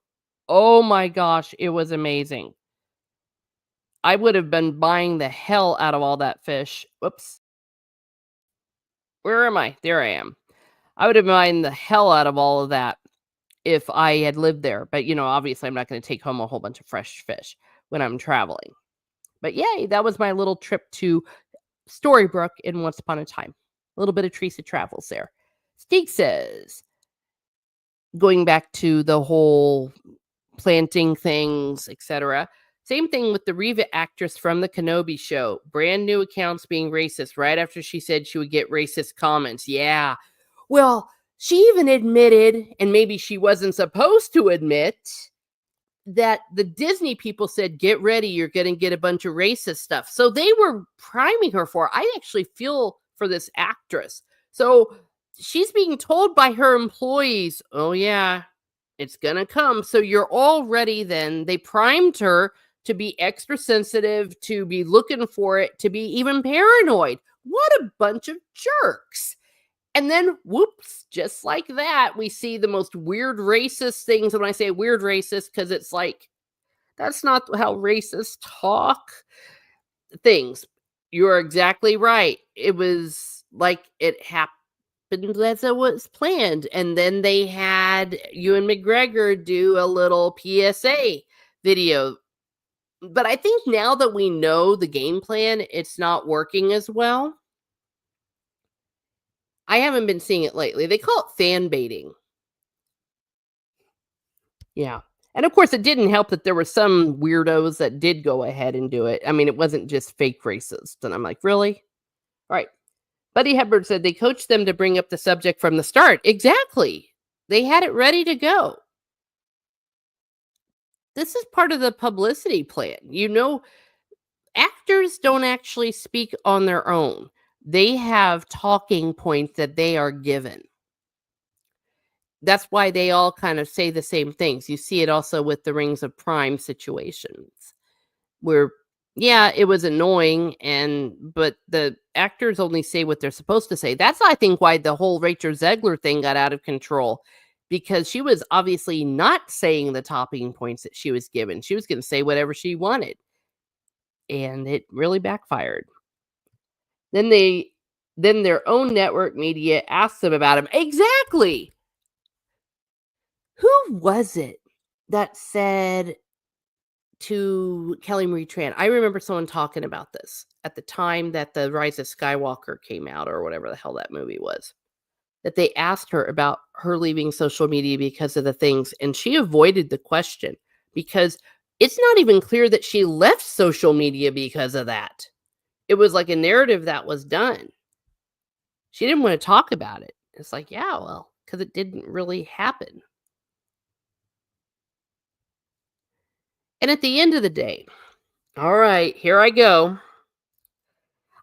Oh my gosh, it was amazing. I would have been buying the hell out of all that fish. Whoops. Where am I? There I am. I would have buying the hell out of all of that if I had lived there. But, obviously, I'm not going to take home a whole bunch of fresh fish when I'm traveling. But yay, that was my little trip to Storybrooke in Once Upon a Time. A little bit of Teresa travels there. Steve says, going back to the whole planting things, etc. Same thing with the Reva actress from the Kenobi show. Brand new accounts being racist right after she said she would get racist comments. Yeah. Well, she even admitted, and maybe she wasn't supposed to admit, that the Disney people said, "Get ready, you're going to get a bunch of racist stuff." So they were priming her for it. I actually feel for this actress. So she's being told by her employees, "Oh yeah, it's going to come." So you're all ready then. They primed her to be extra sensitive, to be looking for it, to be even paranoid. What a bunch of jerks. And then, whoops, just like that, we see the most weird racist things. And when I say weird racist, because it's like, that's not how racists talk. Things. You're exactly right. It was like it happened as it was planned. And then they had Ewan McGregor do a little PSA video. But I think now that we know the game plan, it's not working as well. I haven't been seeing it lately. They call it fan baiting. Yeah. And of course, it didn't help that there were some weirdos that did go ahead and do it. I mean, it wasn't just fake racist. And I'm like, really? All right. Buddy Hepburn said they coached them to bring up the subject from the start. Exactly. They had it ready to go. This is part of the publicity plan. Actors don't actually speak on their own. They have talking points that they are given. That's why they all kind of say the same things. You see it also with the Rings of Prime situations where, yeah, it was annoying, but the actors only say what they're supposed to say. That's, I think, why the whole Rachel Zegler thing got out of control, because she was obviously not saying the talking points that she was given. She was going to say whatever she wanted, and it really backfired. Then their own network media asked them about him. Exactly. was it that said to Kelly Marie Tran? I remember someone talking about this at the time that The Rise of Skywalker came out or whatever the hell that movie was. That they asked her about her leaving social media because of the things, and she avoided the question because it's not even clear that she left social media because of that. It was like a narrative that was done. She didn't want to talk about it. It's like, yeah, well, because it didn't really happen. And at the end of the day, all right, here I go.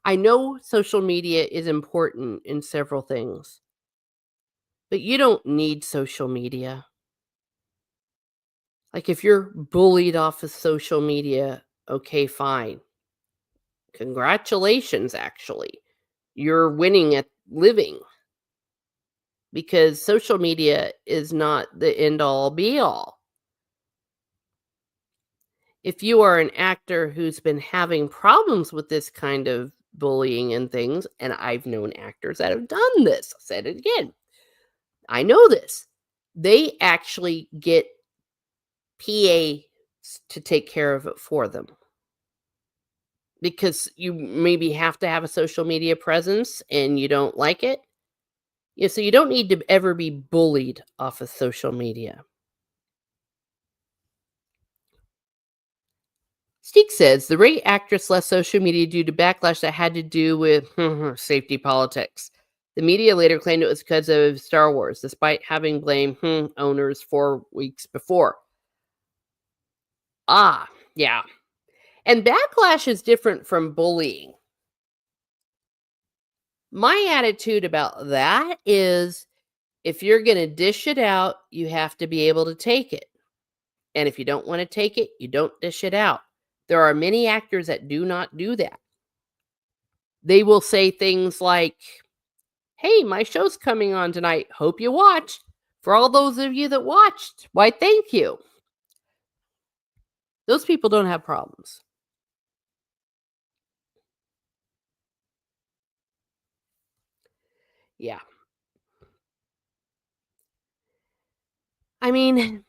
I know social media is important in several things, but you don't need social media. Like if you're bullied off of social media, okay, fine. Congratulations, actually. You're winning at living because social media is not the end all be all. If you are an actor who's been having problems with this kind of bullying and things, and I've known actors that have done this, I said it again. I know this. They actually get PAs to take care of it for them because you maybe have to have a social media presence and you don't like it. Yeah, so you don't need to ever be bullied off of social media. Steek says the Ray actress left social media due to backlash that had to do with safety politics. The media later claimed it was because of Star Wars, despite having blamed owners 4 weeks before. Ah, yeah. And backlash is different from bullying. My attitude about that is if you're going to dish it out, you have to be able to take it. And if you don't want to take it, you don't dish it out. There are many actors that do not do that. They will say things like, "Hey, my show's coming on tonight. Hope you watched. For all those of you that watched, why, thank you." Those people don't have problems. Yeah. I mean,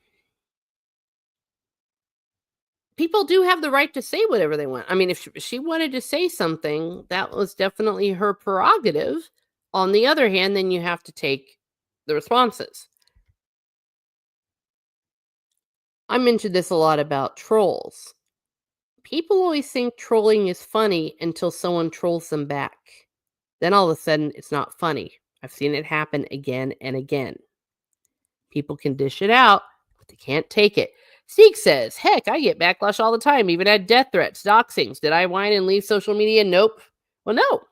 people do have the right to say whatever they want. I mean, if she wanted to say something, that was definitely her prerogative. On the other hand, then you have to take the responses. I mentioned this a lot about trolls. People always think trolling is funny until someone trolls them back. Then all of a sudden, it's not funny. I've seen it happen again and again. People can dish it out, but they can't take it. Seek says, heck, I get backlash all the time, even at death threats, doxings. Did I whine and leave social media? Nope. Well, no.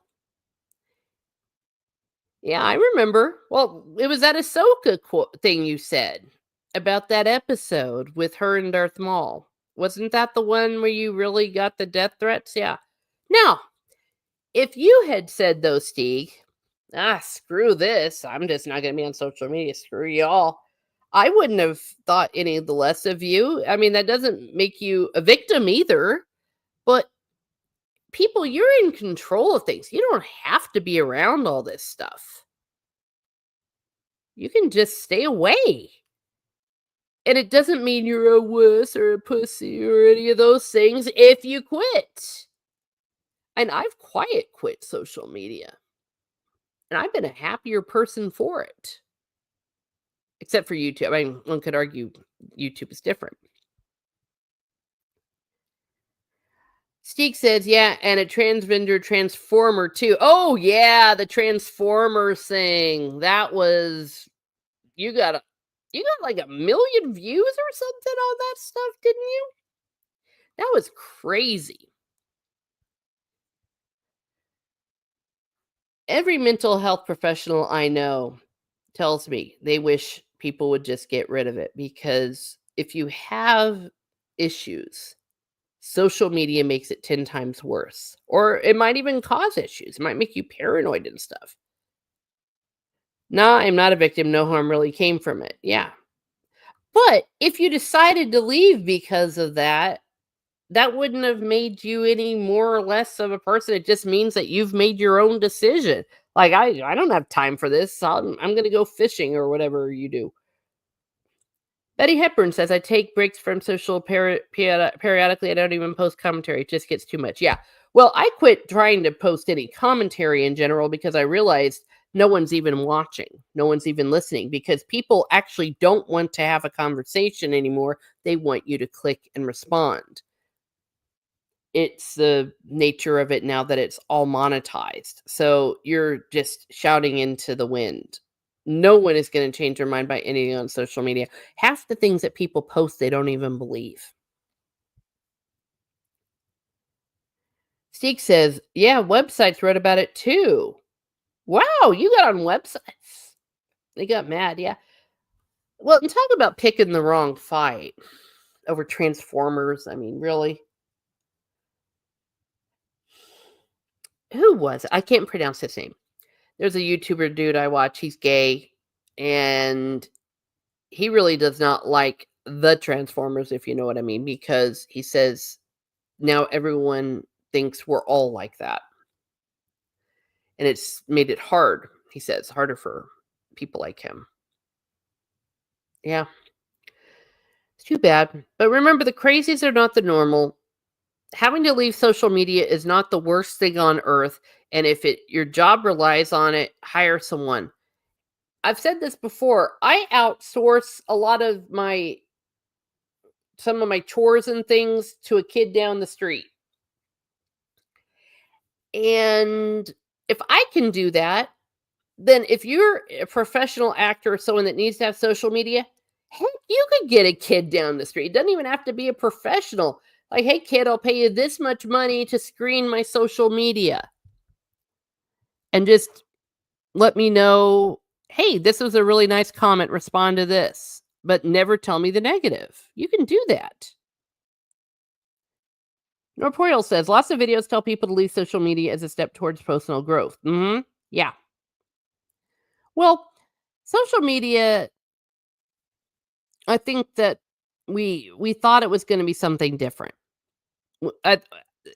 Yeah, I remember. Well, it was that Ahsoka thing you said about that episode with her and Darth Maul. Wasn't that the one where you really got the death threats? Yeah. Now, if you had said those, Steve, screw this. I'm just not going to be on social media. Screw y'all. I wouldn't have thought any the less of you. I mean, that doesn't make you a victim either. But people, you're in control of things. You don't have to be around all this stuff. You can just stay away. And it doesn't mean you're a wuss or a pussy or any of those things if you quit. And I've quiet quit social media. And I've been a happier person for it. Except for YouTube. I mean, one could argue YouTube is different. Steek says, yeah, and a transgender transformer too. Oh, yeah, the Transformers thing. That was, you got like 1 million views or something on that stuff, didn't you? That was crazy. Every mental health professional I know tells me they wish people would just get rid of it because if you have issues, social media makes it 10 times worse. Or it might even cause issues. It might make you paranoid and stuff. No, I'm not a victim. No harm really came from it. Yeah. But if you decided to leave because of that, that wouldn't have made you any more or less of a person. It just means that you've made your own decision. Like, I don't have time for this. I'm going to go fishing or whatever you do. Betty Hepburn says, I take breaks from social periodically. I don't even post commentary. It just gets too much. Yeah. Well, I quit trying to post any commentary in general because I realized no one's even watching. No one's even listening because people actually don't want to have a conversation anymore. They want you to click and respond. It's the nature of it now that it's all monetized. So you're just shouting into the wind. No one is going to change their mind by anything on social media. Half the things that people post, they don't even believe. Steek says, yeah, websites wrote about it too. Wow, you got on websites. They got mad, yeah. Well, and talk about picking the wrong fight over Transformers. I mean, really? Who was it? I can't pronounce his name. There's a YouTuber dude I watch. He's gay, and he really does not like the Transformers, if you know what I mean, because he says now everyone thinks we're all like that. And it's made it hard, he says, harder for people like him. Yeah, it's too bad. But remember, the crazies are not the normal. Having to leave social media is not the worst thing on earth. And if your job relies on it, hire someone. I've said this before. I outsource a lot of some of my chores and things to a kid down the street. And if I can do that, then if you're a professional actor or someone that needs to have social media, heck, you could get a kid down the street. It doesn't even have to be a professional. Like, hey, kid, I'll pay you this much money to screen my social media. And just let me know, hey, this was a really nice comment. Respond to this, but never tell me the negative. You can do that. Norporeal says lots of videos tell people to leave social media as a step towards personal growth. Yeah. Well, social media, I think that we thought it was going to be something different.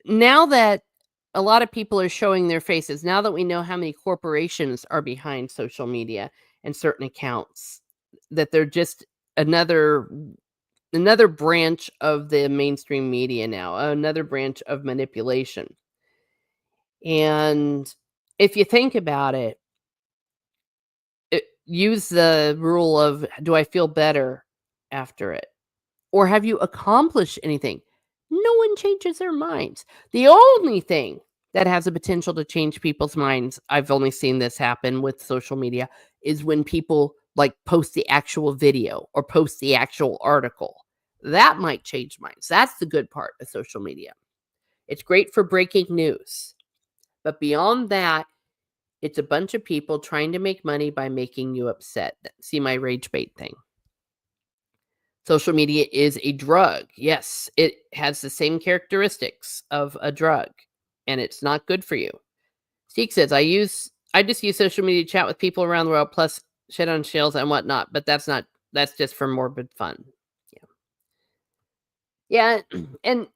Now that a lot of people are showing their faces, now that we know how many corporations are behind social media and certain accounts, that they're just another branch of the mainstream media now, another branch of manipulation. And if you think about it, use the rule of, do I feel better after it? Or have you accomplished anything? No one changes their minds. The only thing that has the potential to change people's minds, I've only seen this happen with social media, is when people like post the actual video or post the actual article. That might change minds. That's the good part of social media. It's great for breaking news. But beyond that, it's a bunch of people trying to make money by making you upset. See my rage bait thing. Social media is a drug. Yes, it has the same characteristics of a drug, and it's not good for you. Steek says, I just use social media to chat with people around the world, plus shit on shells and whatnot, but that's just for morbid fun. Yeah. Yeah, and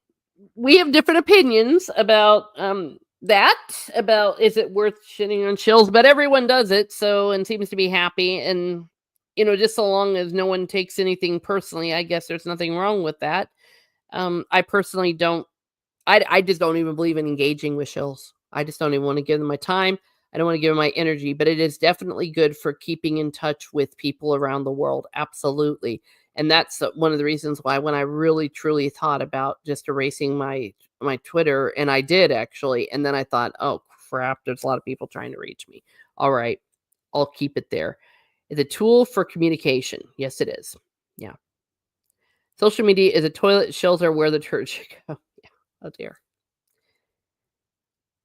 we have different opinions about that, about is it worth shitting on shills, but everyone does it, so, and seems to be happy, and just so long as no one takes anything personally, I guess there's nothing wrong with that. I personally don't. I just don't even believe in engaging with shills. I just don't even want to give them my time. I don't want to give them my energy, but it is definitely good for keeping in touch with people around the world. Absolutely. And that's one of the reasons why when I really truly thought about just erasing my Twitter, and I did actually, and then I thought, oh crap, there's a lot of people trying to reach me. All right, I'll keep it there. It's a tool for communication. Yes, it is. Yeah. Social media is a toilet. Shills are where the turd should go. Yeah. Oh dear.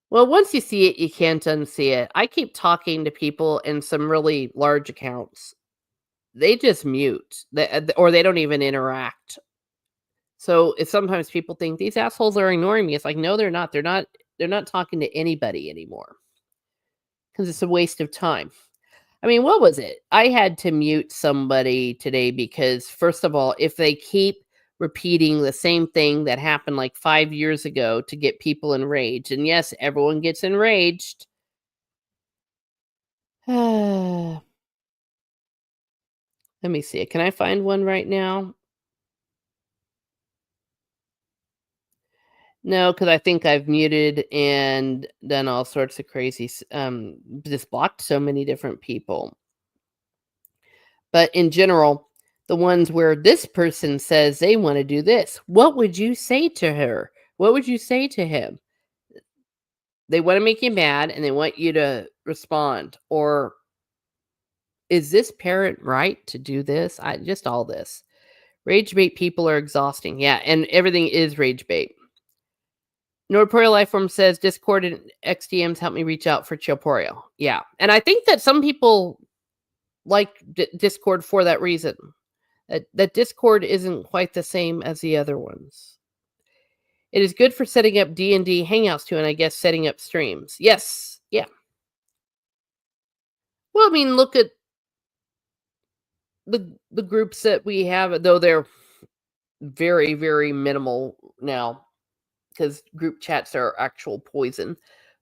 Well, once you see it, you can't unsee it. I keep talking to people in some really large accounts. They just mute, or they don't even interact. So if sometimes people think these assholes are ignoring me, it's like, no, they're not. They're not. They're not talking to anybody anymore because it's a waste of time. I mean, what was it? I had to mute somebody today because, first of all, if they keep repeating the same thing that happened like 5 years ago to get people enraged, and yes, everyone gets enraged. Let me see. Can I find one right now? No, because I think I've muted and done all sorts of crazy just blocked so many different people. But in general, the ones where this person says they wanna do this, what would you say to her? What would you say to him? They wanna make you mad and they want you to respond, or, "Is this parent right to do this?" I just all this. Rage bait people are exhausting, yeah, and everything is rage bait. Nordporio Lifeform says, "Discord and XDMs help me reach out for Chilporio." Yeah, and I think that some people like Discord for that reason. That Discord isn't quite the same as the other ones. It is good for setting up D&D hangouts too, and I guess setting up streams. Yes, yeah. Well, I mean, look at the groups that we have, though they're very, very minimal now because group chats are actual poison.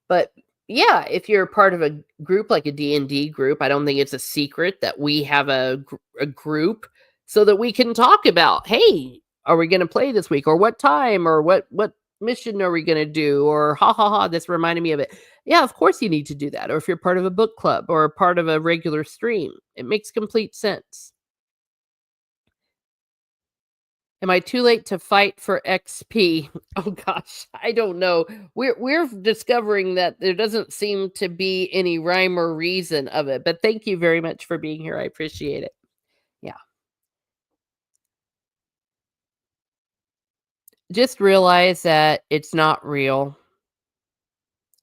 But yeah, if you're part of a group like a D&D group, I don't think it's a secret that we have a group so that we can talk about, "Hey, are we gonna play this week?" Or "What time?" Or "What mission are we gonna do?" Or "Ha, ha, ha, this reminded me of it." Yeah, of course you need to do that, or if you're part of a book club or a part of a regular stream, it makes complete sense. Am I too late to fight for XP? Oh gosh, I don't know. We're discovering that there doesn't seem to be any rhyme or reason of it. But thank you very much for being here. I appreciate it. Yeah. Just realize that it's not real.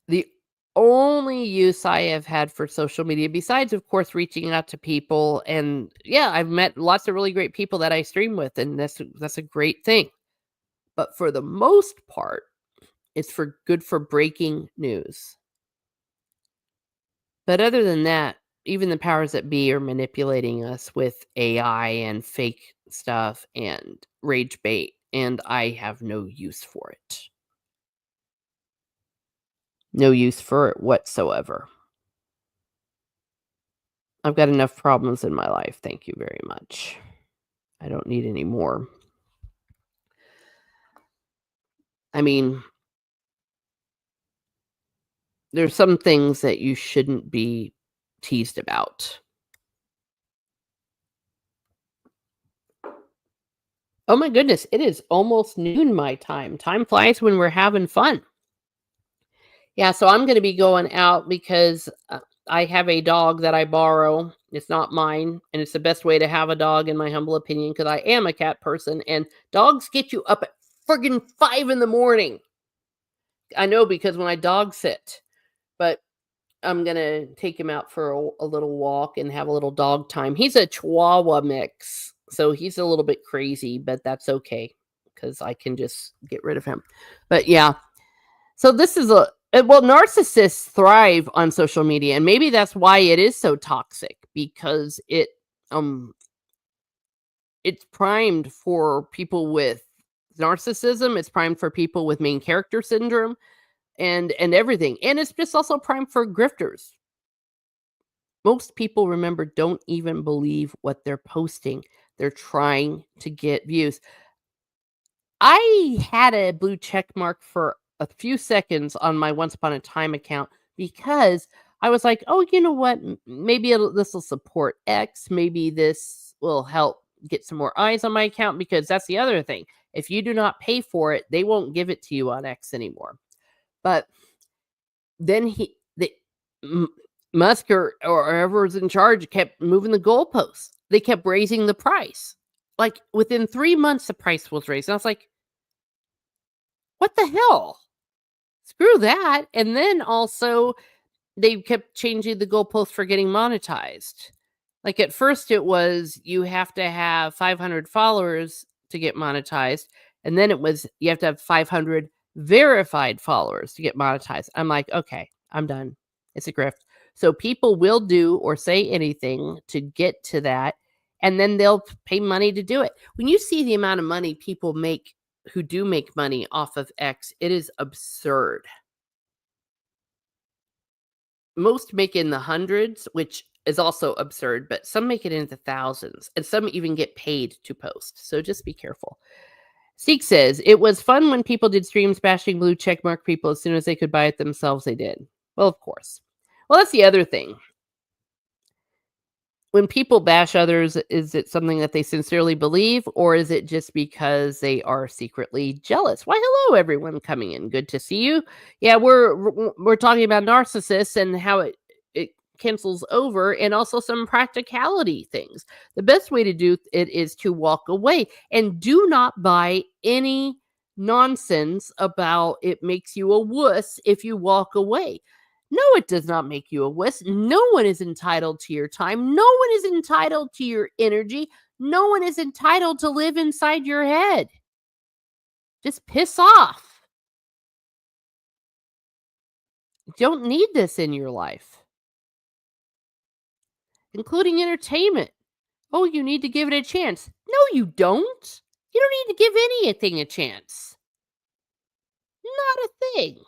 The only use I have had for social media, besides of course reaching out to people, and yeah, I've met lots of really great people that I stream with, and that's a great thing. But for the most part, it's for good for breaking news. But other than that, even the powers that be are manipulating us with AI and fake stuff and rage bait, and I have no use for it. No use for it whatsoever. I've got enough problems in my life, thank you very much. I don't need any more. I mean, there's some things that you shouldn't be teased about. Oh my goodness, it is almost noon my time. Time flies when we're having fun. Yeah, so I'm gonna be going out because, I have a dog that I borrow. It's not mine, and it's the best way to have a dog in my humble opinion because I am a cat person, and dogs get you up at friggin' 5 in the morning. I know because when I dog sit, but I'm gonna take him out for a little walk and have a little dog time. He's a Chihuahua mix, so he's a little bit crazy, but that's okay because I can just get rid of him. But yeah, so this is well, narcissists thrive on social media, and maybe that's why it is so toxic because um it's primed for people with narcissism. It's primed for people with main character syndrome and everything, and it's just also primed for grifters. Most people, remember, don't even believe what they're posting. They're trying to get views. I had a blue check mark for a few seconds on my Once Upon a Time account because I was like, "Oh, you know what? Maybe this will support X. Maybe this will help get some more eyes on my account." Because that's the other thing. If you do not pay for it, they won't give it to you on X anymore. But then M- Musk or whoever's in charge kept moving the goalposts. They kept raising the price. Like within 3 months, the price was raised. And I was like, "What the hell? Screw that." And then also they kept changing the goalpost for getting monetized. Like at first it was you have to have 500 followers to get monetized, and then it was you have to have 500 verified followers to get monetized. I'm like, "Okay, I'm done. It's a grift." So people will do or say anything to get to that, and then they'll pay money to do it. When you see the amount of money people make who do make money off of X, it is absurd. Most make in the hundreds, which is also absurd, but some make it into thousands, and some even get paid to post. So just be careful. Seek says, it was fun when people did streams bashing blue checkmark people as soon as they could buy it themselves, they did. Well, of course. Well, that's the other thing. When people bash others, is it something that they sincerely believe, or is it just because they are secretly jealous? Why, hello, everyone coming in. Good to see you. Yeah, we're talking about narcissists and how it cancels over, and also some practicality things. The best way to do it is to walk away, and do not buy any nonsense about it makes you a wuss if you walk away. No, it does not make you a wuss. No one is entitled to your time. No one is entitled to your energy. No one is entitled to live inside your head. Just piss off. You don't need this in your life, including entertainment. Oh, you need to give it a chance. No, you don't. You don't need to give anything a chance. Not a thing.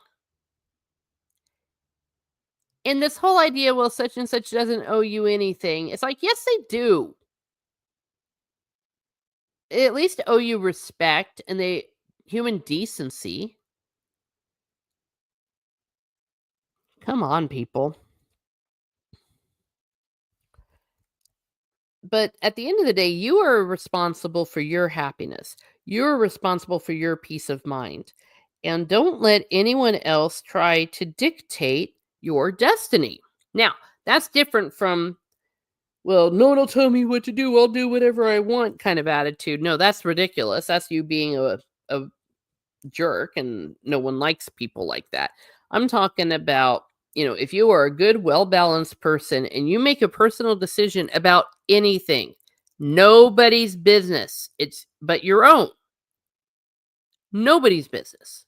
And this whole idea, well, such and such doesn't owe you anything. It's like, yes, they do. They at least owe you respect and human decency. Come on, people. But at the end of the day, you are responsible for your happiness. You're responsible for your peace of mind. And don't let anyone else try to dictate your destiny. Now, that's different from, well, no one will tell me what to do. I'll do whatever I want kind of attitude. No, that's ridiculous. That's you being a jerk, and no one likes people like that. I'm talking about, if you are a good, well-balanced person and you make a personal decision about anything, nobody's business. It's but your own. Nobody's business.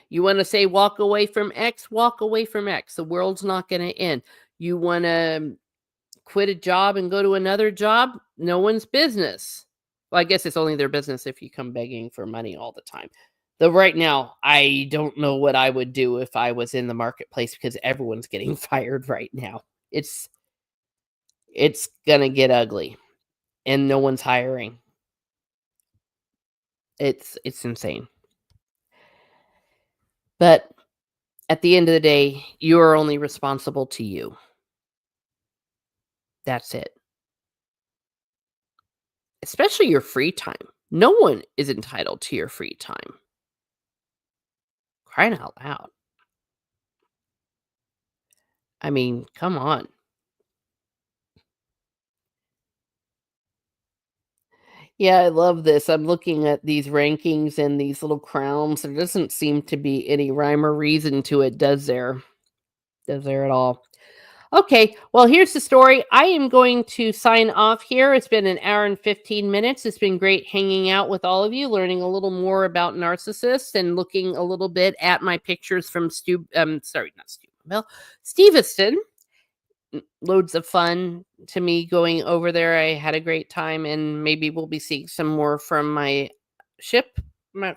You want to say walk away from X, walk away from X. The world's not going to end. You want to quit a job and go to another job, no one's business. Well, I guess it's only their business if you come begging for money all the time. Though right now, I don't know what I would do if I was in the marketplace, because everyone's getting fired right now. It's gonna get ugly, and no one's hiring. It's insane. But at the end of the day, you are only responsible to you. That's it. Especially your free time. No one is entitled to your free time. Crying out loud. I mean, come on. Yeah, I love this. I'm looking at these rankings and these little crowns. There doesn't seem to be any rhyme or reason to it, does there? Does there at all? Okay, well, here's the story. I am going to sign off here. It's been an hour and 15 minutes. It's been great hanging out with all of you, learning a little more about narcissists and looking a little bit at my pictures from Steveston. Loads of fun to me going over there. I had a great time, and maybe we'll be seeing some more from my ship,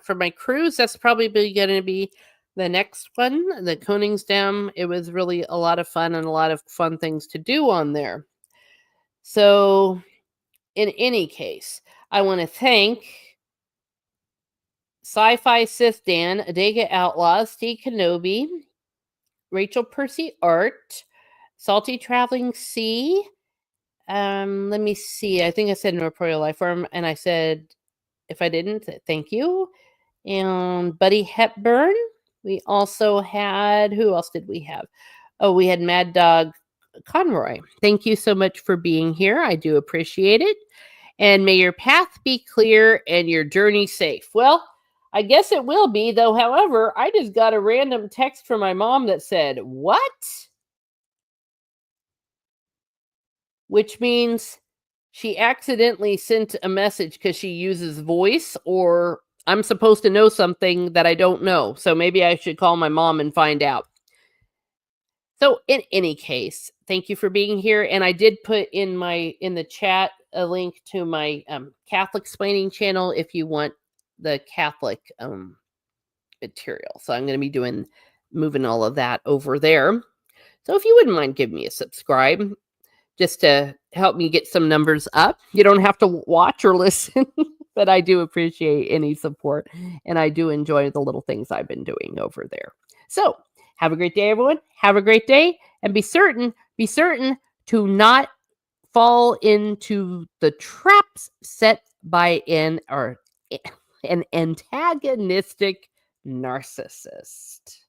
from my cruise. That's probably going to be the next one, the Koningsdam. It was really a lot of fun and a lot of fun things to do on there. So, in any case, I want to thank Sci-Fi Sith Dan, Adega Outlaws, Steve Kenobi, Rachel Percy Art, Salty Traveling Sea. Let me see. I think I said Incorporeal Life Form, and I said, if I didn't, thank you. And Buddy Hepburn. We also had, who else did we have? Oh, we had Mad Dog Conroy. Thank you so much for being here. I do appreciate it. And may your path be clear and your journey safe. Well, I guess it will be, though. However, I just got a random text from my mom that said, what? Which means she accidentally sent a message because she uses voice, or I'm supposed to know something that I don't know. So maybe I should call my mom and find out. So in any case, thank you for being here. And I did put in the chat a link to my Catholic explaining channel if you want the Catholic material. So I'm going to be moving all of that over there. So if you wouldn't mind giving me a subscribe. just to help me get some numbers up. You don't have to watch or listen, but I do appreciate any support, and I do enjoy the little things I've been doing over there. So, have a great day, everyone. Have a great day, and be certain to not fall into the traps set by an antagonistic narcissist.